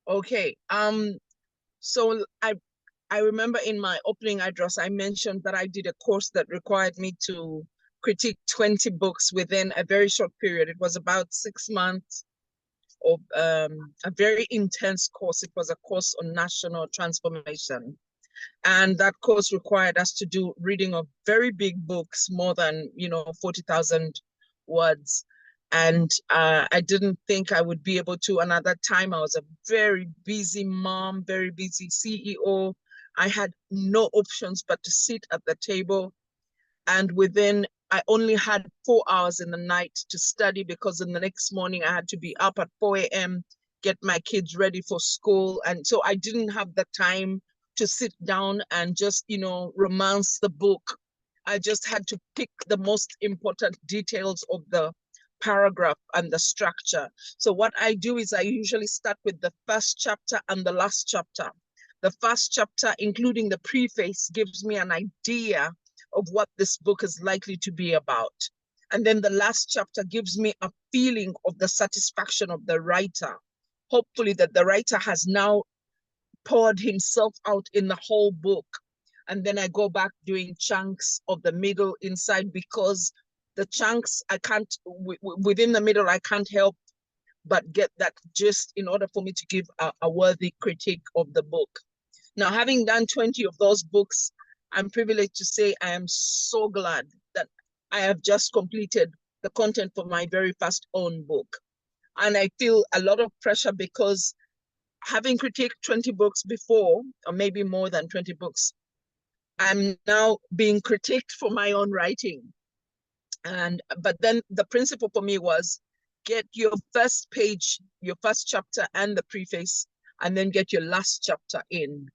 Okay. So I remember in my opening address, I mentioned that I did a course that required me to critique 20 books within a very short period. It was about 6 months of a very intense course. It was a course on national transformation. And that course required us to do reading of very big books, more than, 40,000 words. And I didn't think I would be able to. And at that time, I was a very busy mom, very busy CEO. I had no options but to sit at the table. And I only had 4 hours in the night to study, because in the next morning I had to be up at 4 a.m., get my kids ready for school. And so I didn't have the time to sit down and just, romance the book. I just had to pick the most important details of the paragraph and the structure. So what I do is I usually start with the first chapter and the last chapter. The first chapter, including the preface, gives me an idea of what this book is likely to be about. And then the last chapter gives me a feeling of the satisfaction of the writer. Hopefully that the writer has now poured himself out in the whole book. And then I go back doing chunks of the middle inside, because the chunks I can't, within the middle, I can't help but get that gist in order for me to give a worthy critique of the book. Now, having done 20 of those books, I'm privileged to say I am so glad that I have just completed the content for my very first own book. And I feel a lot of pressure, because having critiqued 20 books before, or maybe more than 20 books, I'm now being critiqued for my own writing. But then the principle for me was, get your first page, your first chapter and the preface, and then get your last chapter in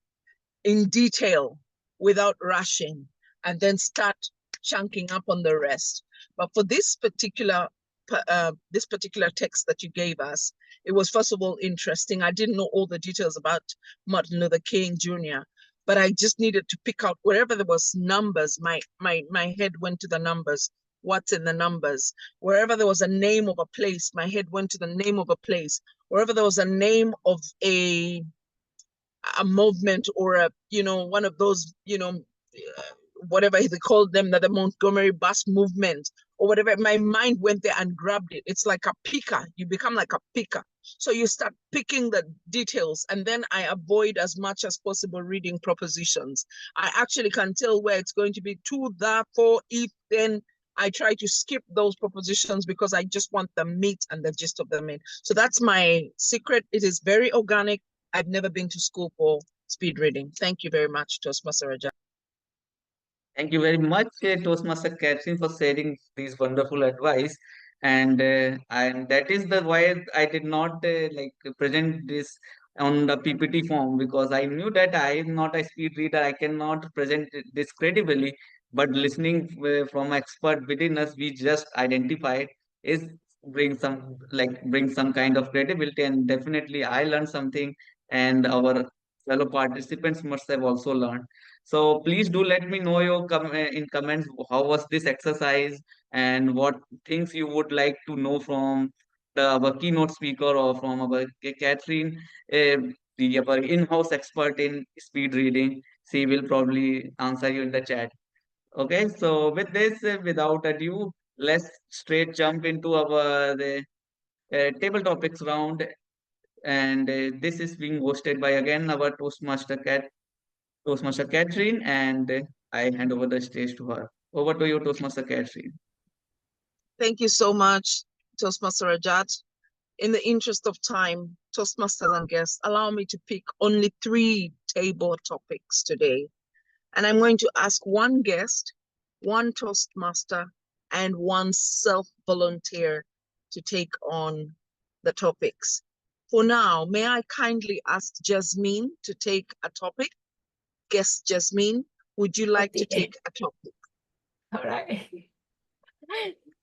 detail without rushing, and then start chunking up on the rest. But for this particular text that you gave us, it was, first of all, interesting. I didn't know all the details about Martin Luther King Jr., but I just needed to pick out wherever there was numbers. My head went to the numbers. What's in the numbers? Wherever there was a name of a place, my head went to the name of a place. Wherever there was a name of a movement, or one of those, whatever they called them, that the Montgomery bus movement or whatever, my mind went there and grabbed it. It's like a picker. You become like a picker. So you start picking the details, and then I avoid as much as possible reading propositions. I actually can tell where it's going to be: to, the, for, if, then. I try to skip those propositions because I just want the meat and the gist of the meat. So that's my secret. It is very organic. I've never been to school for speed reading. Thank you very much, Toastmaster Raja. Thank you very much, Toastmaster Catherine, for sharing these wonderful advice. And that is the why I did not present this on the PPT form, because I knew that I am not a speed reader. I cannot present this credibly. But listening from expert within us, we just identified is bring some kind of credibility, and definitely I learned something, and our fellow participants must have also learned. So please do let me know your in comments how was this exercise and what things you would like to know from our keynote speaker or from our Catherine, our in-house expert in speed reading. She will probably answer you in the chat. Okay, so with this, without ado, let's straight jump into our table topics round. And this is being hosted by again our Toastmaster Catherine, and I hand over the stage to her. Over to you, Toastmaster Catherine. Thank you so much, Toastmaster Rajat. In the interest of time, Toastmasters and guests, allow me to pick only 3 table topics today. And I'm going to ask one guest, one Toastmaster, and one self-volunteer to take on the topics. For now, may I kindly ask Jasmine to take a topic? Guest Jasmine, would you like to take a topic? All right.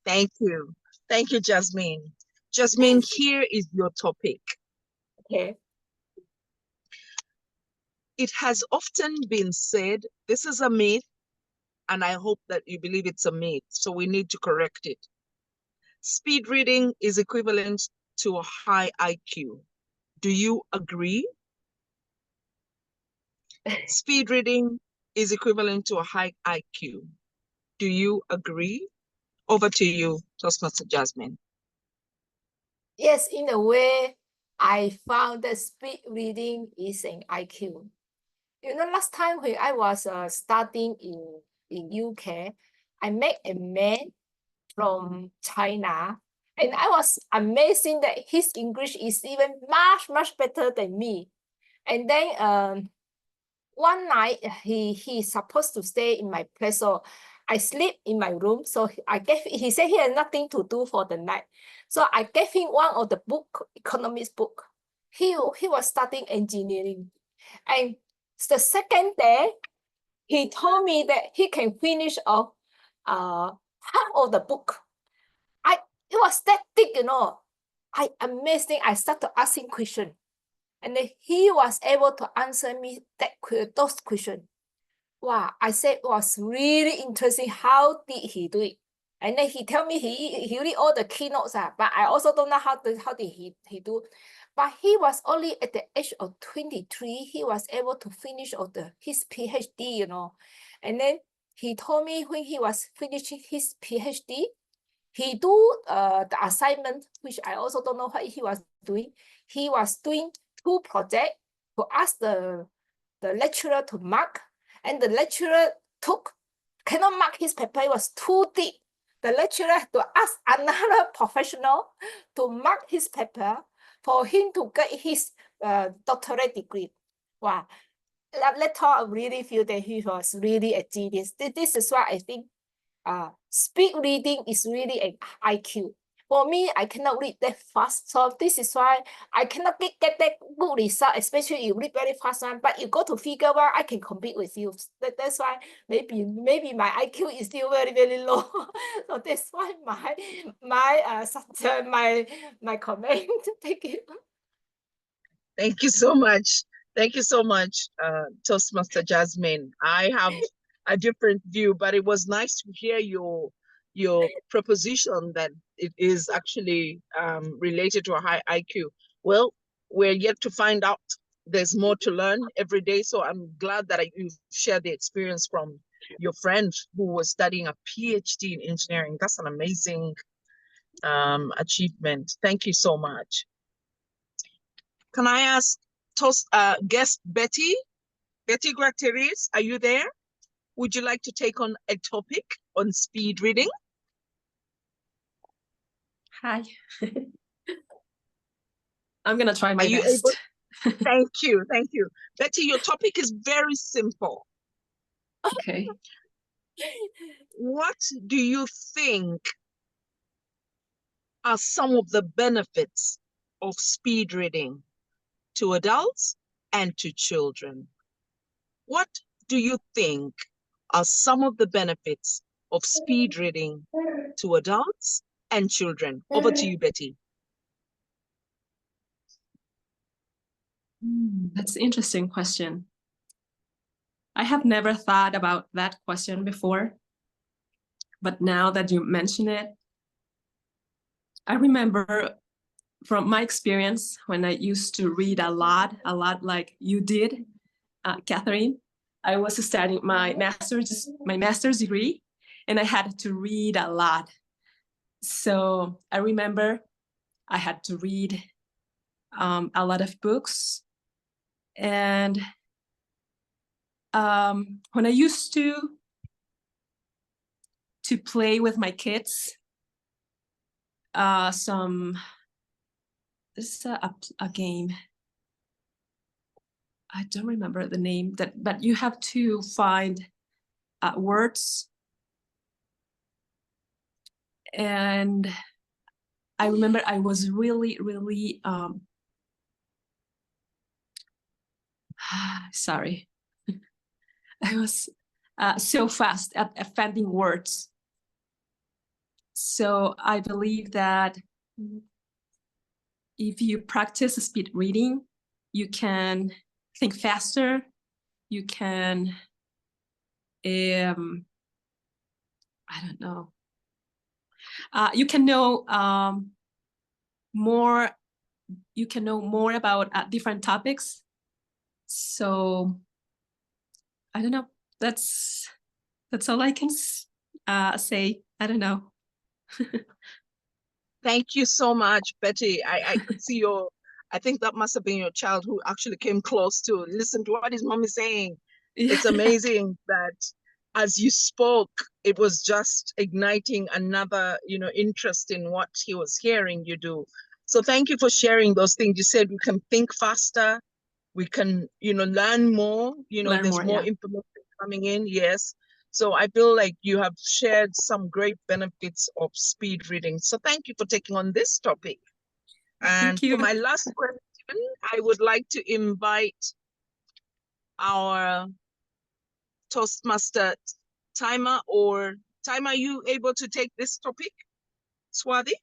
Thank you. Thank you, Jasmine. Jasmine, here is your topic. Okay. It has often been said, this is a myth, and I hope that you believe it's a myth, so we need to correct it. Speed reading is equivalent to a high IQ. Do you agree? Speed reading is equivalent to a high IQ. Do you agree? Over to you, Toastmaster Jasmine. Yes, in a way, I found that speed reading is an IQ. You know, last time when I was studying in UK, I met a man from China, and I was amazing that his English is even much better than me. And then one night he's supposed to stay in my place, so I sleep in my room. So he said he had nothing to do for the night, so I gave him one of the book, economics book. He was studying engineering, and the second day he told me that he can finish off half of the book. It was that thick, you know. Amazing. I started asking questions, and then he was able to answer me those questions. Wow, I said it was really interesting. How did he do it? And then he tell me he read all the keynotes, but I also don't know how did he do. But he was only at the age of 23, he was able to finish his PhD, you know. And then he told me when he was finishing his PhD, he do the assignment, which I also don't know what he was doing. He was doing 2 projects to ask the lecturer to mark, and the lecturer cannot mark his paper. It was too deep. The lecturer had to ask another professional to mark his paper for him to get his doctorate degree. Wow. Later I really feel that he was really a genius. This is why I think speed reading is really an IQ. For me, I cannot read that fast, so this is why I cannot get that good result, especially you read very fast one, but you go to figure one, I can compete with you. That's why maybe my IQ is still very low. So that's why my comment. Thank you. Thank you so much. Thank you so much, Toastmaster Jasmine. I have a different view, but it was nice to hear your proposition that it is actually related to a high IQ. Well, we're yet to find out. There's more to learn every day. So I'm glad that you shared the experience from your friend who was studying a PhD in engineering. That's an amazing achievement. Thank you so much. Can I ask guest Betty? Betty Gratteris, are you there? Would you like to take on a topic on speed reading? Hi. I'm going to try my Are you best. able? Thank you. Thank you. Betty, your topic is very simple. Okay. What do you think are some of the benefits of speed reading? to adults, and to children. What do you think are some of the benefits of speed reading to adults and children? Over to you, Betty. That's an interesting question. I have never thought about that question before, but now that you mention it, I remember from my experience when I used to read a lot like you did, Catherine. I was studying my master's degree, and I had to read a lot. So I remember I had to read a lot of books, and when I used to play with my kids, this is a game. I don't remember the name, but you have to find words. And I remember I was really sorry. I was so fast at finding words. So I believe that if you practice speed reading, you can think faster. You can, I don't know. You can know more. You can know more about different topics. So I don't know. That's all I can say. I don't know. Thank you so much, Betty. I could see I think that must have been your child who actually came close to listen to what his mom is saying. Yeah. It's amazing that as you spoke, it was just igniting another, interest in what he was hearing you do. So thank you for sharing those things. You said we can think faster, we can, learn more, Learn there's more, more yeah. information coming in. Yes. So I feel like you have shared some great benefits of speed reading. So thank you for taking on this topic. And Thank you. for my last question, I would like to invite our Toastmaster Timer. Timer, are you able to take this topic, Swati?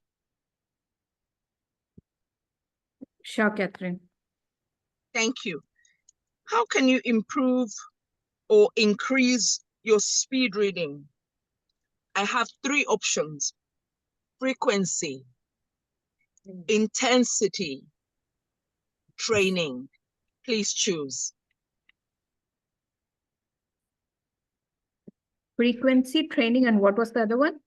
Sure, Catherine. Thank you. How can you improve or increase your speed reading? I have 3 options: frequency, intensity, training. Please choose. Frequency, training, and what was the other one?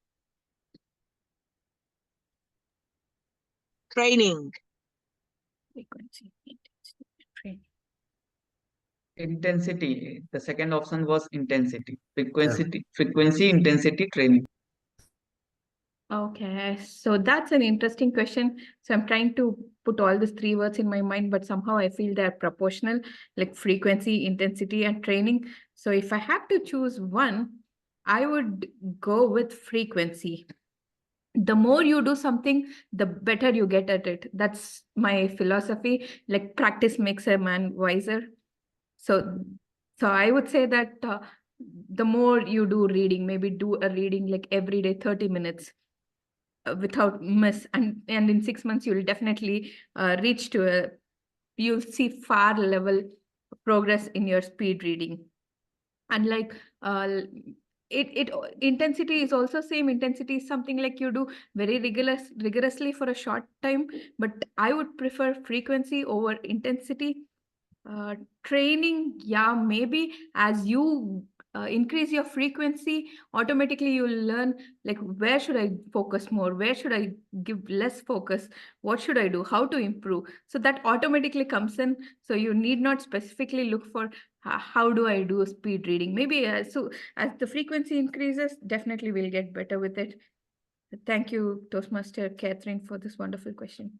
Training. Frequency, intensity, training. Intensity. The second option was intensity. Frequency, intensity, training. Okay, so that's an interesting question. So I'm trying to put all these 3 words in my mind, but somehow I feel they're proportional, like frequency, intensity, and training. So if I have to choose one, I would go with frequency. The more you do something, the better you get at it. That's my philosophy. Like practice makes a man wiser. So I would say that the more you do reading, maybe do a reading like every day, 30 minutes. Without miss, and in 6 months you'll definitely reach to you'll see far level progress in your speed reading. And like intensity is also same. Intensity is something like you do very rigorously for a short time, but I would prefer frequency over intensity. Training, yeah, maybe as you increase your frequency, automatically you'll learn like where should I focus more, where should I give less focus, what should I do, how to improve. So that automatically comes in. So you need not specifically look for how do I do speed reading. Maybe so as the frequency increases, definitely we'll get better with it. Thank you, Toastmaster Catherine, for this wonderful question.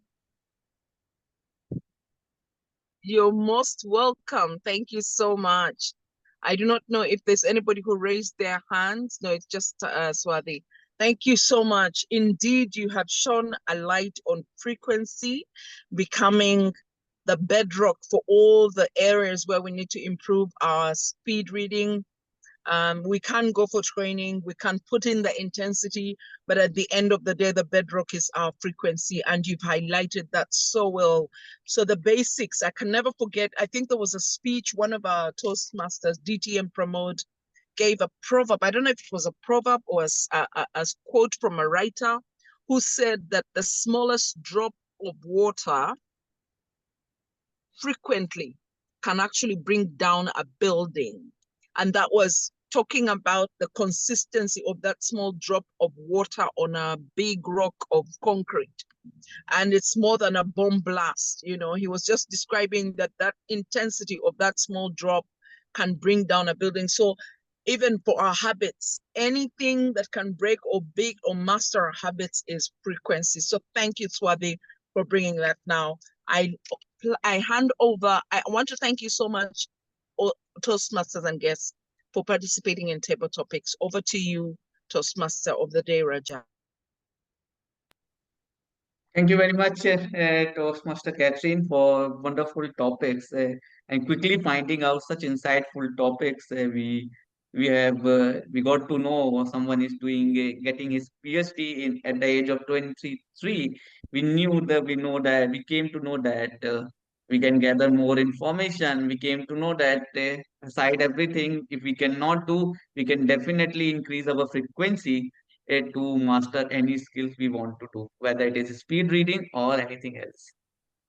You're most welcome. Thank you so much. I do not know if there's anybody who raised their hands. No, it's just Swati. Thank you so much. Indeed, you have shone a light on frequency becoming the bedrock for all the areas where we need to improve our speed reading. We can go for training, we can put in the intensity, but at the end of the day, the bedrock is our frequency, and you've highlighted that so well. So the basics, I can never forget, I think there was a speech, one of our Toastmasters, DTM Pramod, gave a proverb. I don't know if it was a proverb or a quote from a writer who said that the smallest drop of water frequently can actually bring down a building. And that was talking about the consistency of that small drop of water on a big rock of concrete. And it's more than a bomb blast. You know, he was just describing that intensity of that small drop can bring down a building. So even for our habits, anything that can break or big or master our habits is frequency. So thank you, Swati, for bringing that now. I hand over. I want to thank you so much, Toastmasters and guests, for participating in table topics. Over to you, Toastmaster of the day, Raja. Thank you very much, Toastmaster Catherine, for wonderful topics and quickly finding out such insightful topics. We got to know someone is doing getting his PhD in at the age of 23. We came to know that we can gather more information. We came to know that aside everything, if we cannot do, we can definitely increase our frequency to master any skills we want to do, whether it is speed reading or anything else.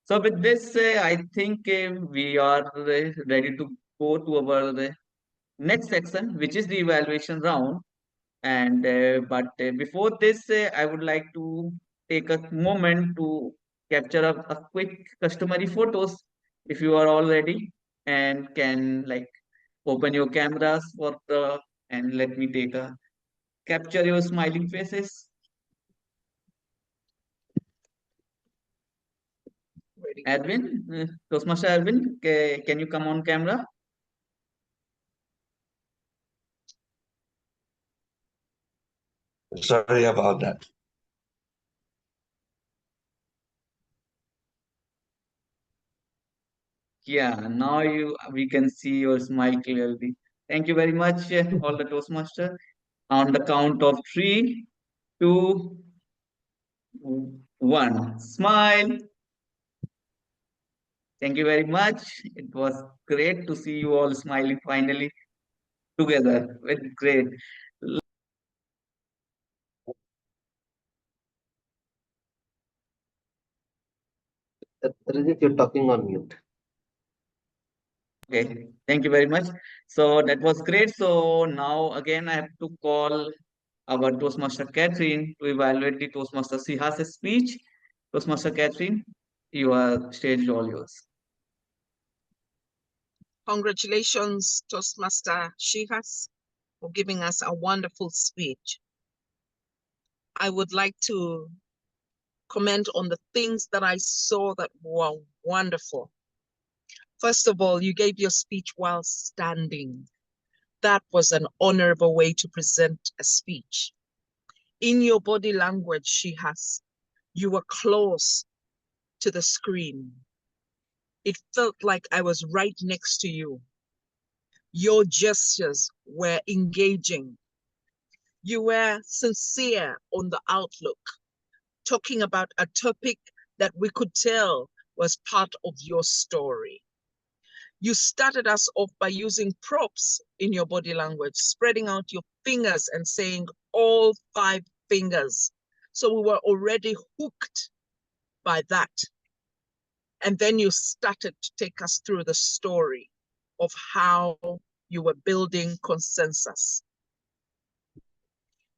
So with this, I think we are ready to go to our next section, which is the evaluation round. And but before this, I would like to take a moment to capture a quick customary photos, if you are all ready, and can like open your cameras for the and let me take a capture your smiling faces. Edwin, Toastmaster Edwin, can you come on camera? Sorry about that. Yeah, now we can see your smile clearly. Thank you very much, all the Toastmaster. On the count of 3, 2, 1. Smile. Thank you very much. It was great to see you all smiling finally together. Very great. Rajat, you're talking on mute. Okay, thank you very much. So that was great. So now again, I have to call our Toastmaster Catherine to evaluate the Toastmaster Sihas's speech. Toastmaster Catherine, your stage is all yours. Congratulations, Toastmaster Shihas, for giving us a wonderful speech. I would like to comment on the things that I saw that were wonderful. First of all, you gave your speech while standing. That was an honorable way to present a speech. In your body language, Shihas, you were close to the screen. It felt like I was right next to you. Your gestures were engaging. You were sincere on the outlook, talking about a topic that we could tell was part of your story. You started us off by using props in your body language, spreading out your fingers and saying all 5 fingers. So we were already hooked by that. And then you started to take us through the story of how you were building consensus.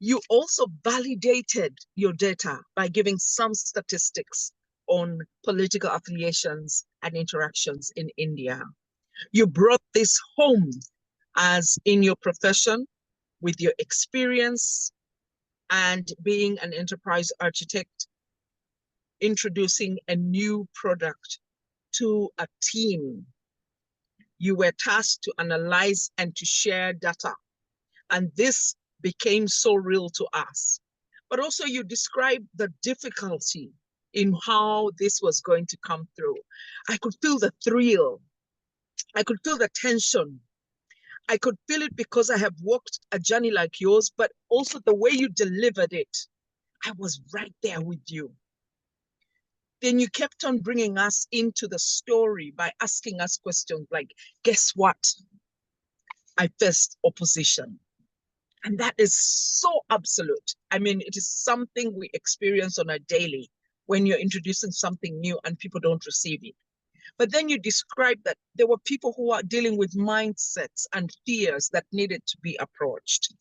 You also validated your data by giving some statistics on political affiliations and interactions in India. You brought this home as in your profession with your experience and being an enterprise architect, introducing a new product to a team. You were tasked to analyze and to share data. And this became so real to us. But also you described the difficulty in how this was going to come through. I could feel the thrill. I could feel the tension. I could feel it because I have walked a journey like yours, but also the way you delivered it. I was right there with you. Then you kept on bringing us into the story by asking us questions like, guess what? I faced opposition. And that is so absolute. I mean, it is something we experience on a daily when you're introducing something new and people don't receive it. But then you described that there were people who are dealing with mindsets and fears that needed to be approached.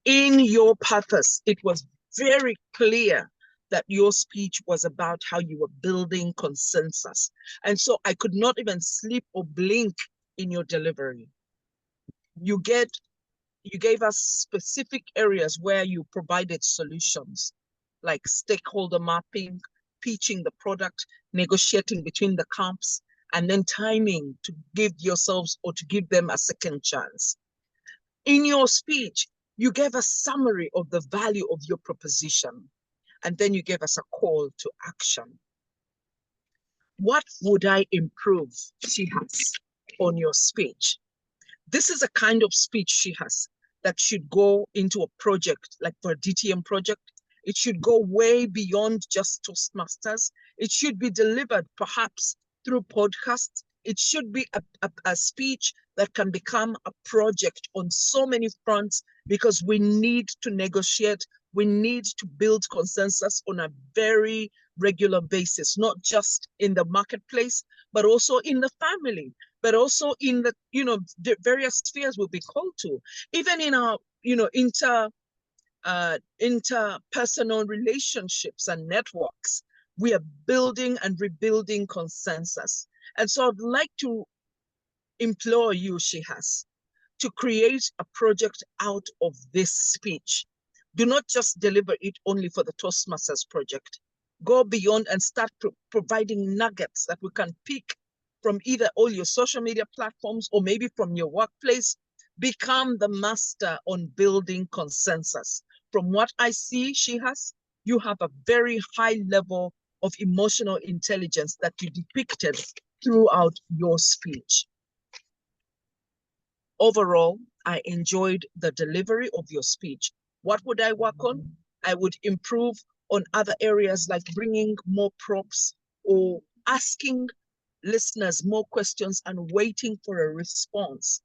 In your purpose, it was very clear that your speech was about how you were building consensus. And so I could not even sleep or blink in your delivery. You gave us specific areas where you provided solutions, like stakeholder mapping, pitching the product, negotiating between the camps, and then timing to give yourselves or to give them a second chance. In your speech, you gave a summary of the value of your proposition, and then you gave us a call to action. What would I improve, Shihas, on your speech? This is a kind of speech, Shihas, that should go into a project, like for a DTM project. It should go way beyond just Toastmasters. It should be delivered perhaps through podcasts. It should be a speech that can become a project on so many fronts, because we need to negotiate. We need to build consensus on a very regular basis, not just in the marketplace, but also in the family, but also in the, the various spheres we'll be called to, even in our, interpersonal relationships and networks. We are building and rebuilding consensus. And so I'd like to implore you, Shihas, to create a project out of this speech. Do not just deliver it only for the Toastmasters project. Go beyond and start providing nuggets that we can pick from either all your social media platforms or maybe from your workplace. Become the master on building consensus. From what I see, Shihas, you have a very high level of emotional intelligence that you depicted throughout your speech. Overall, I enjoyed the delivery of your speech. What would I work on? I would improve on other areas like bringing more props or asking listeners more questions and waiting for a response.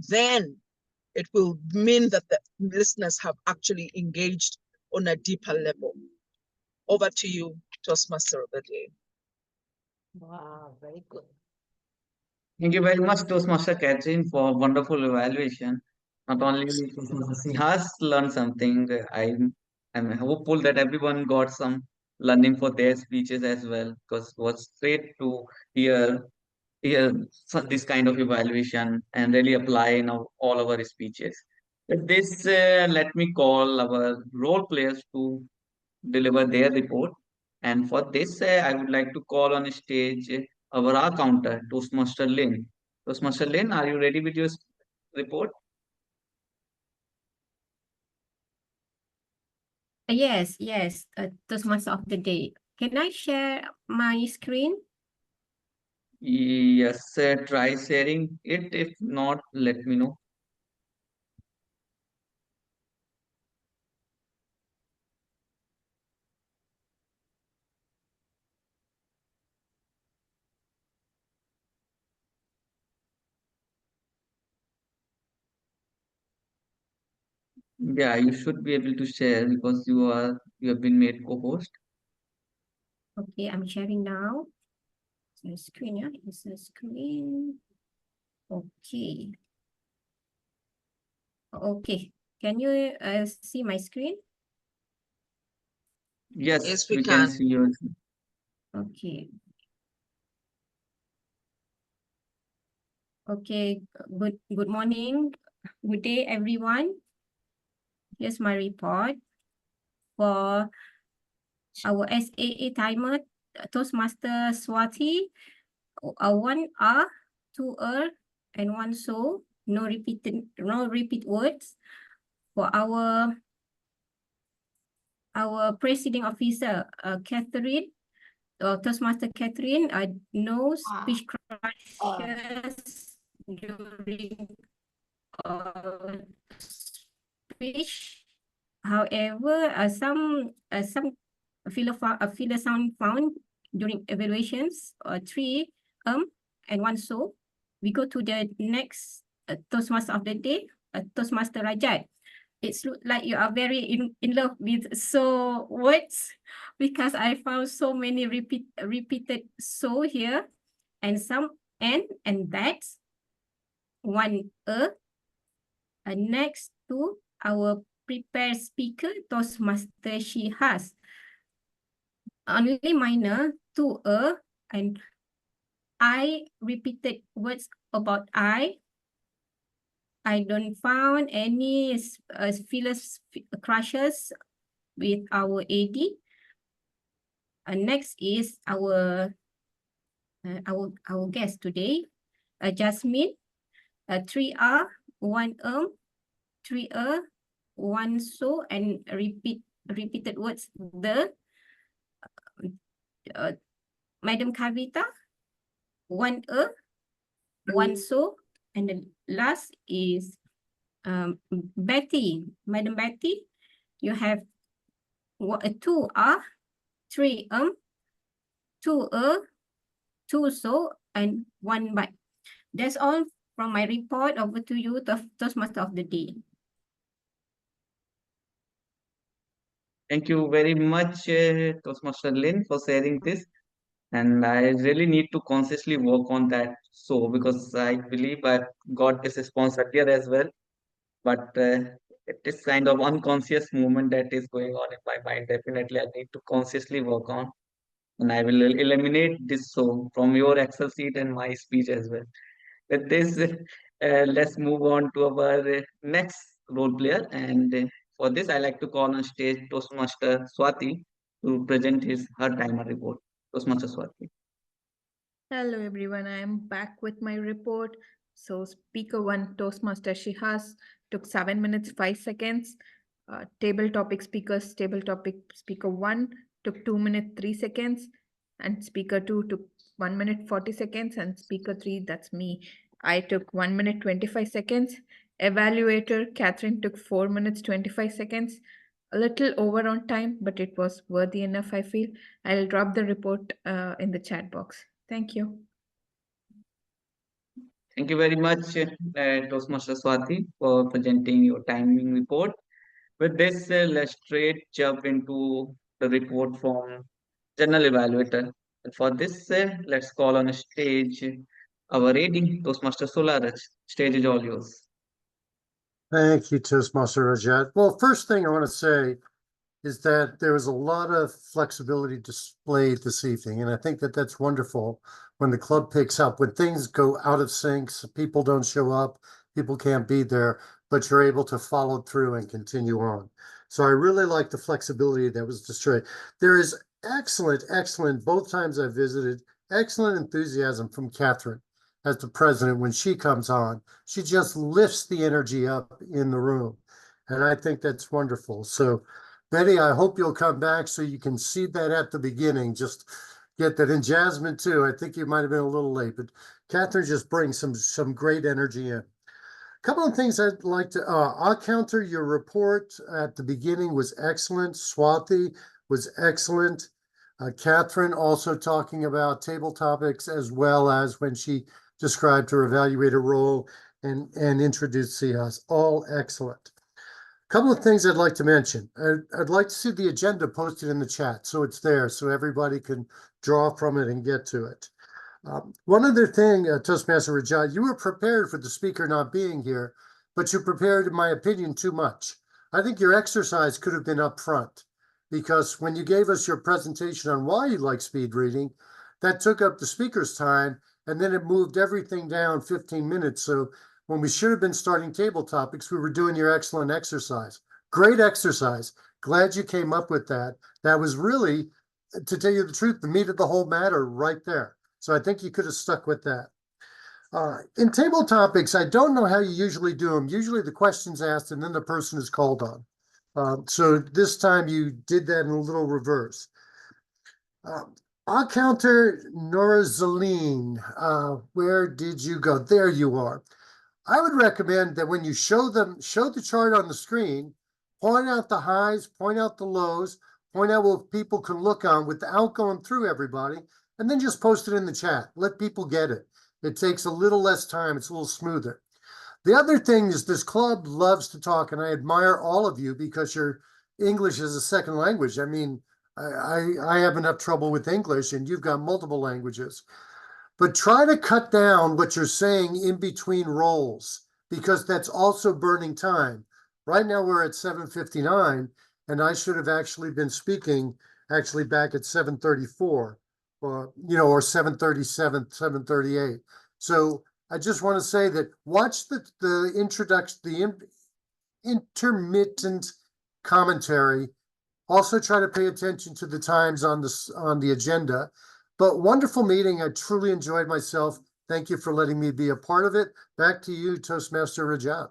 Then it will mean that the listeners have actually engaged on a deeper level. Over to you, Toastmaster of the day. Wow, very good. Thank you very much, Toastmaster Catherine, for wonderful evaluation. Not only he has learned something, I'm hopeful that everyone got some learning for their speeches as well, because it was great to hear this kind of evaluation and really apply in all our speeches. With this, let me call our role players to deliver their report. And for this, I would like to call on stage our counter, Toastmaster Lynn. Toastmaster Lynn, are you ready with your report? Yes, Toastmaster of the day. Can I share my screen? Yes, try sharing it. If not, let me know. Yeah, you should be able to share because you have been made co-host. Okay, I'm sharing now. So screen, yeah, it's a screen. Okay. Okay, can you see my screen? Yes, we we can can. see you. Okay. Okay, good morning, good day, everyone. Here's my report for our SAA timer, Toastmaster Swati, 1R, 2R, and 1 so. No repeat words. For our presiding officer, Catherine, Toastmaster Catherine, no Ah, speech crashes during speech. However, some filler sound found during evaluations, 3 and 1 so. We go to the next Toastmaster of the day, Toastmaster Rajat. It's look like you are very in love with so words, because I found so many repeated so here, and some and that. One next to our prepared speaker Toastmaster she has only minor to and I repeated words about I don't found any filler crashes with our AD. Next is our guest today, Jasmine, 3R, 1 3 1 so, and repeated words the. Madam Kavita, 1 1 so, and the last is Betty. Madam Betty, you have 2 3 2 2 so, and 1 but. That's all from my report. Over to you, the Toastmaster of the day. Thank you very much, Toastmaster Lynn, for sharing this. And I really need to consciously work on that. So, because I believe I got this response earlier as well, but it is kind of unconscious movement that is going on in my mind. Definitely, I need to consciously work on, and I will eliminate this so from your Excel sheet and my speech as well. With this, let's move on to our next role player. And for this, I like to call on stage Toastmaster Swati to present her timer report. Toastmaster Swati. Hello everyone, I am back with my report. So speaker 1, Toastmaster Shihas, took 7 minutes 5 seconds. Table topic speaker 1 took 2 minutes 3 seconds, and speaker 2 took 1 minute 40 seconds, and speaker 3, that's me, I took 1 minute 25 seconds. Evaluator Catherine took 4 minutes 25 seconds. A little over on time, but it was worthy enough, I feel. I'll drop the report in the chat box. Thank you. Thank you very much, Toastmaster Swati, for presenting your timing report. With this, let's straight jump into the report from General Evaluator. And for this, let's call on stage our rating, Toastmaster Solaraj. Stage is all yours. Thank you, Toastmaster Rajat. Well, first thing I want to say is that there was a lot of flexibility displayed this evening, and I think that that's wonderful when the club picks up. When things go out of sync, people don't show up, people can't be there, but you're able to follow through and continue on. So I really like the flexibility that was displayed. There is excellent, both times I visited, excellent enthusiasm from Catherine as the president. When she comes on, she just lifts the energy up in the room. And I think that's wonderful. So Betty, I hope you'll come back so you can see that at the beginning. Just get that. And Jasmine too. I think you might have been a little late, but Catherine just brings some great energy in. A couple of things I'd like to, I'll counter your report at the beginning was excellent. Swati was excellent. Catherine also talking about table topics as well as when she described her evaluator role and introduced CIAS. All excellent. Couple of things I'd like to mention. I'd like to see the agenda posted in the chat so it's there so everybody can draw from it and get to it. One other thing, Toastmaster Rajat, you were prepared for the speaker not being here, but you prepared, in my opinion, too much. I think your exercise could have been up front, because when you gave us your presentation on why you like speed reading, that took up the speaker's time, and then it moved everything down 15 minutes. So when we should have been starting table topics, we were doing your excellent exercise. Great exercise. Glad you came up with that. That was really, to tell you the truth, the meat of the whole matter right there. So I think you could have stuck with that. In table topics, I don't know how you usually do them. Usually the question's asked and then the person is called on. So this time you did that in a little reverse. I'll counter Nora Zaline. Where did you go? There you are. I would recommend that when you show the chart on the screen, point out the highs, point out the lows, point out what people can look on without going through everybody, and then just post it in the chat. Let people get it. It takes a little less time. It's a little smoother. The other thing is this club loves to talk, and I admire all of you because your English is a second language. I mean, I have enough trouble with English, and you've got multiple languages. But try to cut down what you're saying in between roles because that's also burning time. Right now we're at 7:59, and I should have actually been speaking actually back at 7:34, or 7:37, 7:38. So I just want to say that watch the introduction, the intermittent commentary. Also try to pay attention to the times on the agenda. But wonderful meeting. I truly enjoyed myself. Thank you for letting me be a part of it. Back to you, Toastmaster Rajat.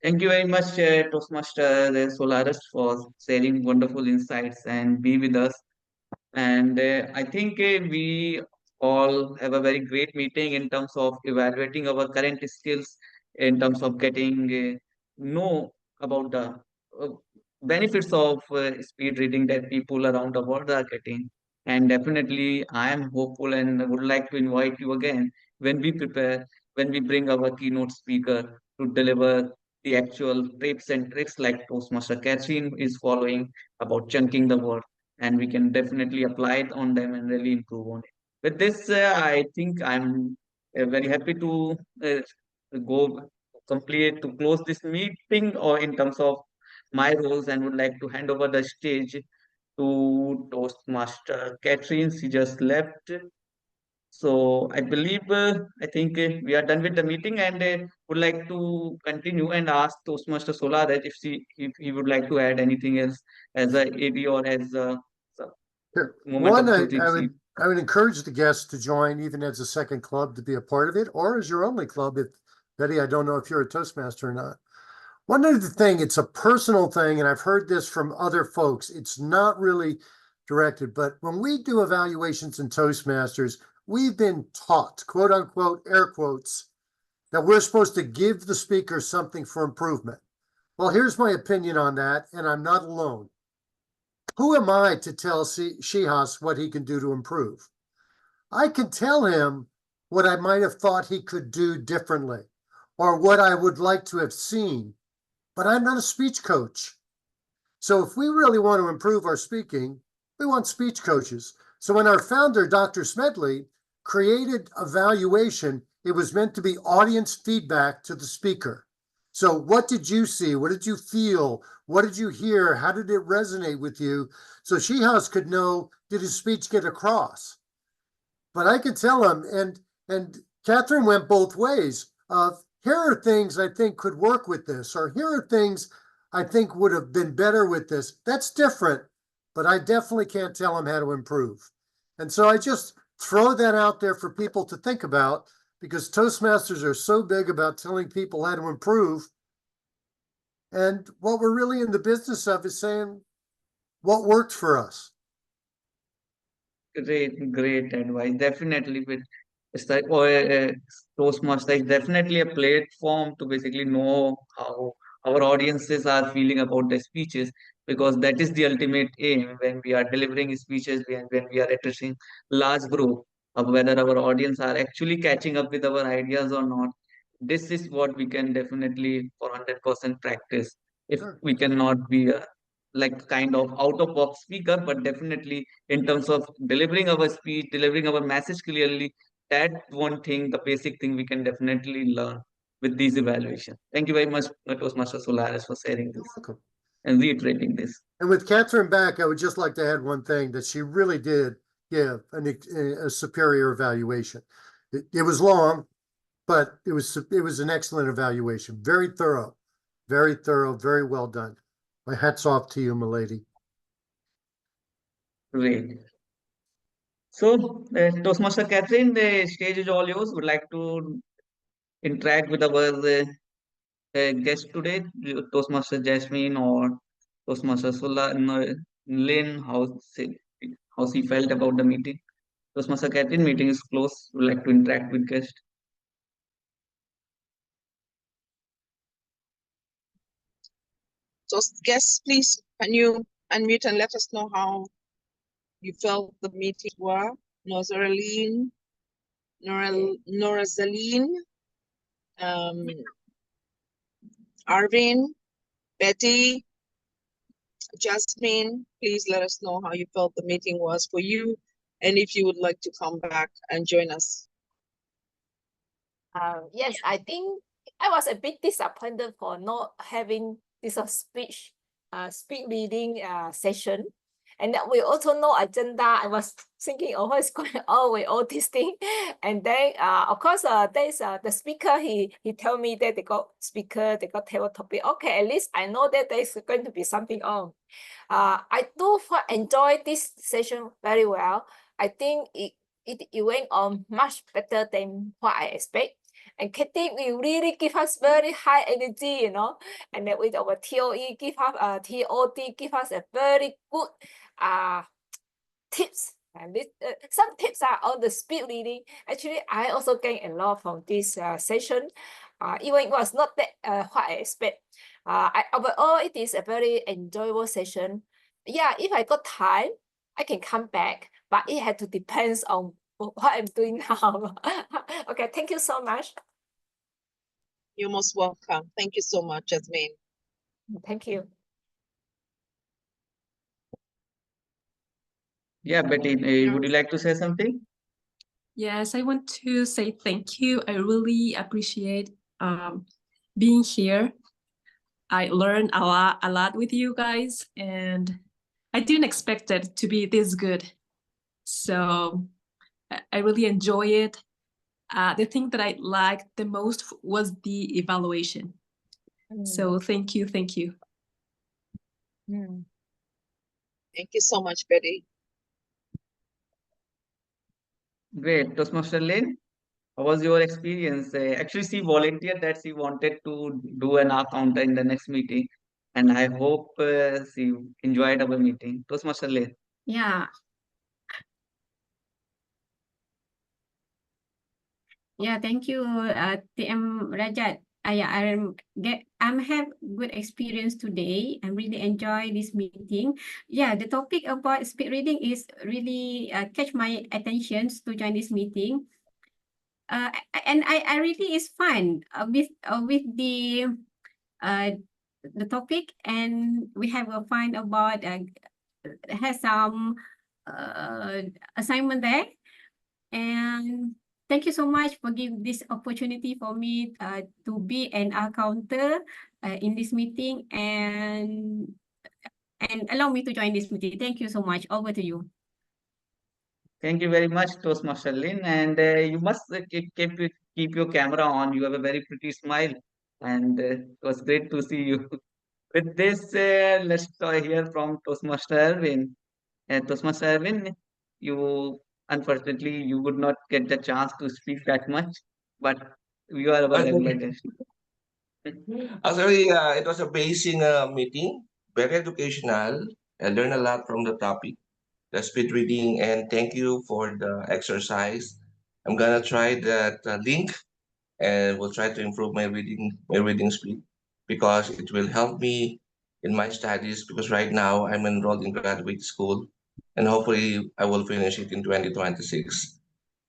Thank you very much, Toastmaster Solaris, for sharing wonderful insights and be with us. And I think we all have a very great meeting in terms of evaluating our current skills, in terms of getting know about the uh, benefits of speed reading that people around the world are getting. And definitely, I am hopeful and would like to invite you again when we prepare, when we bring our keynote speaker to deliver the actual tips and tricks like Toastmaster Catherine is following about chunking the word, and we can definitely apply it on them and really improve on it. With this, I think I'm very happy to go complete to close this meeting or in terms of my roles, and would like to hand over the stage to Toastmaster Catherine. She just left. So I believe, I think we are done with the meeting, and would like to continue and ask Toastmaster Solares if he would like to add anything else as a AD or as a Sure. moment One, of I, truth. I would encourage the guests to join even as a second club to be a part of it, or as your only club. If Betty, I don't know if you're a Toastmaster or not. One other thing, it's a personal thing, and I've heard this from other folks. It's not really directed, but when we do evaluations in Toastmasters, we've been taught, quote unquote, air quotes, that we're supposed to give the speaker something for improvement. Well, here's my opinion on that, and I'm not alone. Who am I to tell Shihas what he can do to improve? I can tell him what I might have thought he could do differently, or what I would like to have seen, but I'm not a speech coach. So if we really want to improve our speaking, we want speech coaches. So when our founder, Dr. Smedley, created evaluation, it was meant to be audience feedback to the speaker. So what did you see? What did you feel? What did you hear? How did it resonate with you? So Shihas could know, did his speech get across? But I could tell him, and Catherine went both ways of, here are things I think could work with this, or here are things I think would have been better with this. That's different, but I definitely can't tell him how to improve. And so I just throw that out there for people to think about, because Toastmasters are so big about telling people how to improve. And what we're really in the business of is saying what worked for us. Great advice. Definitely, with Toastmaster is definitely a platform to basically know how our audiences are feeling about the speeches, because that is the ultimate aim when we are delivering speeches, when we are addressing large group, of whether our audience are actually catching up with our ideas or not. This is what we can definitely for 100% practice. If Sure. we cannot be a like kind of out of box speaker, but definitely in terms of delivering our speech, delivering our message clearly, that one thing, the basic thing we can definitely learn with these evaluations. Thank you very much, Toastmaster Solaris, for sharing You're this welcome. and reiterating this. And with Catherine back, I would just like to add one thing, that she really did give a superior evaluation. It was long, but it was an excellent evaluation. Very thorough, very well done. My hat's off to you, milady. Great. So, Toastmaster Catherine, the stage is all yours. Would like to interact with our guest today, Toastmaster Jasmine or Toastmaster Sola, no, Lynn, how she felt about the meeting. Toastmaster Catherine, meeting is closed. Would like to interact with guests. So guests, please, can you unmute and let us know how you felt the meeting were? Norazaline, Arvin, Betty, Jasmine, please let us know how you felt the meeting was for you, and if you would like to come back and join us. Yes, I think I was a bit disappointed for not having this speech reading session. And that we also know agenda. I was thinking, oh, what's going on with all this thing? And then, of course, there's the speaker. He told me that they got speaker, they got table topic. Okay, at least I know that there's going to be something on. I do enjoy this session very well. I think it went on much better than what I expect. And Katie will really give us very high energy, you know, and then with our TOE, give us TOD, give us a very good tips. And this, some tips are on the speed reading. Actually, I also gained a lot from this session. Even it was not that what I expect. Overall, it is a very enjoyable session. Yeah, if I got time, I can come back, but it had to depends on what I'm doing now. Okay, thank you so much. You're most welcome. Thank you so much, Jasmine. Thank you. Yeah, Betty, would you like to say something? Yes, I want to say thank you. I really appreciate being here. I learned a lot with you guys, and I didn't expect it to be this good. So I really enjoy it. The thing that I liked the most was the evaluation. So thank you, thank you. Thank you so much, Betty. Great. Toastmaster Lynn, how was your experience? Actually, she volunteered that she wanted to do an counter in the next meeting, and I hope she enjoyed our meeting. Toastmaster Lynn. Yeah. Yeah, thank you, TM Rajat. I'm have good experience today. I really enjoy this meeting. Yeah, the topic about speed reading is really catch my attention to join this meeting. And I really is fun with the topic, and we have a fun about has some assignment there. And thank you so much for giving this opportunity for me to be an accountant in this meeting and allow me to join this meeting. Thank you so much. Over to you. Thank you very much, Toastmaster Lynn. And you must keep your camera on. You have a very pretty smile, and it was great to see you. With this, let's hear from Toastmaster Erwin. Toastmaster Erwin, you unfortunately you would not get the chance to speak that much, but you are our regular guest. Actually, it was a amazing meeting, very educational. I learned a lot from the topic, the speed reading, and thank you for the exercise. I'm gonna try that link, and will try to improve my reading speed, because it will help me in my studies. Because right now I'm enrolled in graduate school, and hopefully I will finish it in 2026.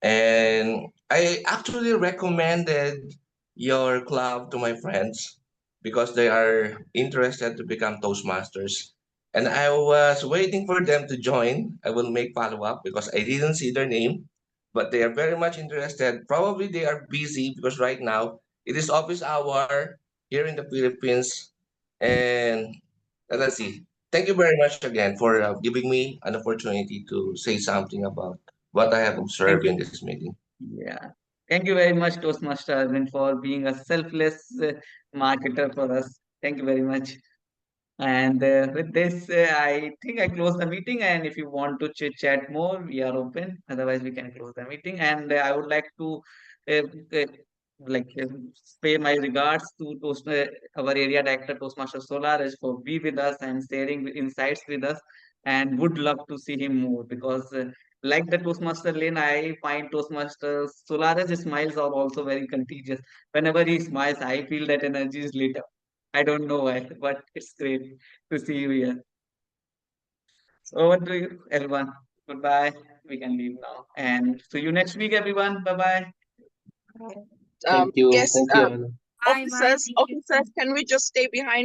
And I actually recommended your club to my friends because they are interested to become Toastmasters. And I was waiting for them to join. I will make follow up because I didn't see their name, but they are very much interested. Probably they are busy because right now it is office hour here in the Philippines. And let's see. Thank you very much again for giving me an opportunity to say something about what I have Thank observed in you. this meeting. Yeah. Thank you very much, Toastmaster Erwin, for being a selfless marketer for us. Thank you very much. And with this, I think I close the meeting. And if you want to chit chat more, we are open. Otherwise, we can close the meeting. And I would like to uh, uh, pay my regards to our area director Toastmaster Solaris for being with us and sharing insights with us. and would love to see him more because like the Toastmaster Lane, I find Toastmasters Solaris' smiles are also very contagious. Whenever he smiles, I feel that energy is lit up. I don't know why, but it's great to see you here. Over to you, everyone. Goodbye. We can leave now. And see you next week, everyone. Bye bye. Thank you. Yes, Thank you, Anna. Bye bye. officers, can we just stay behind?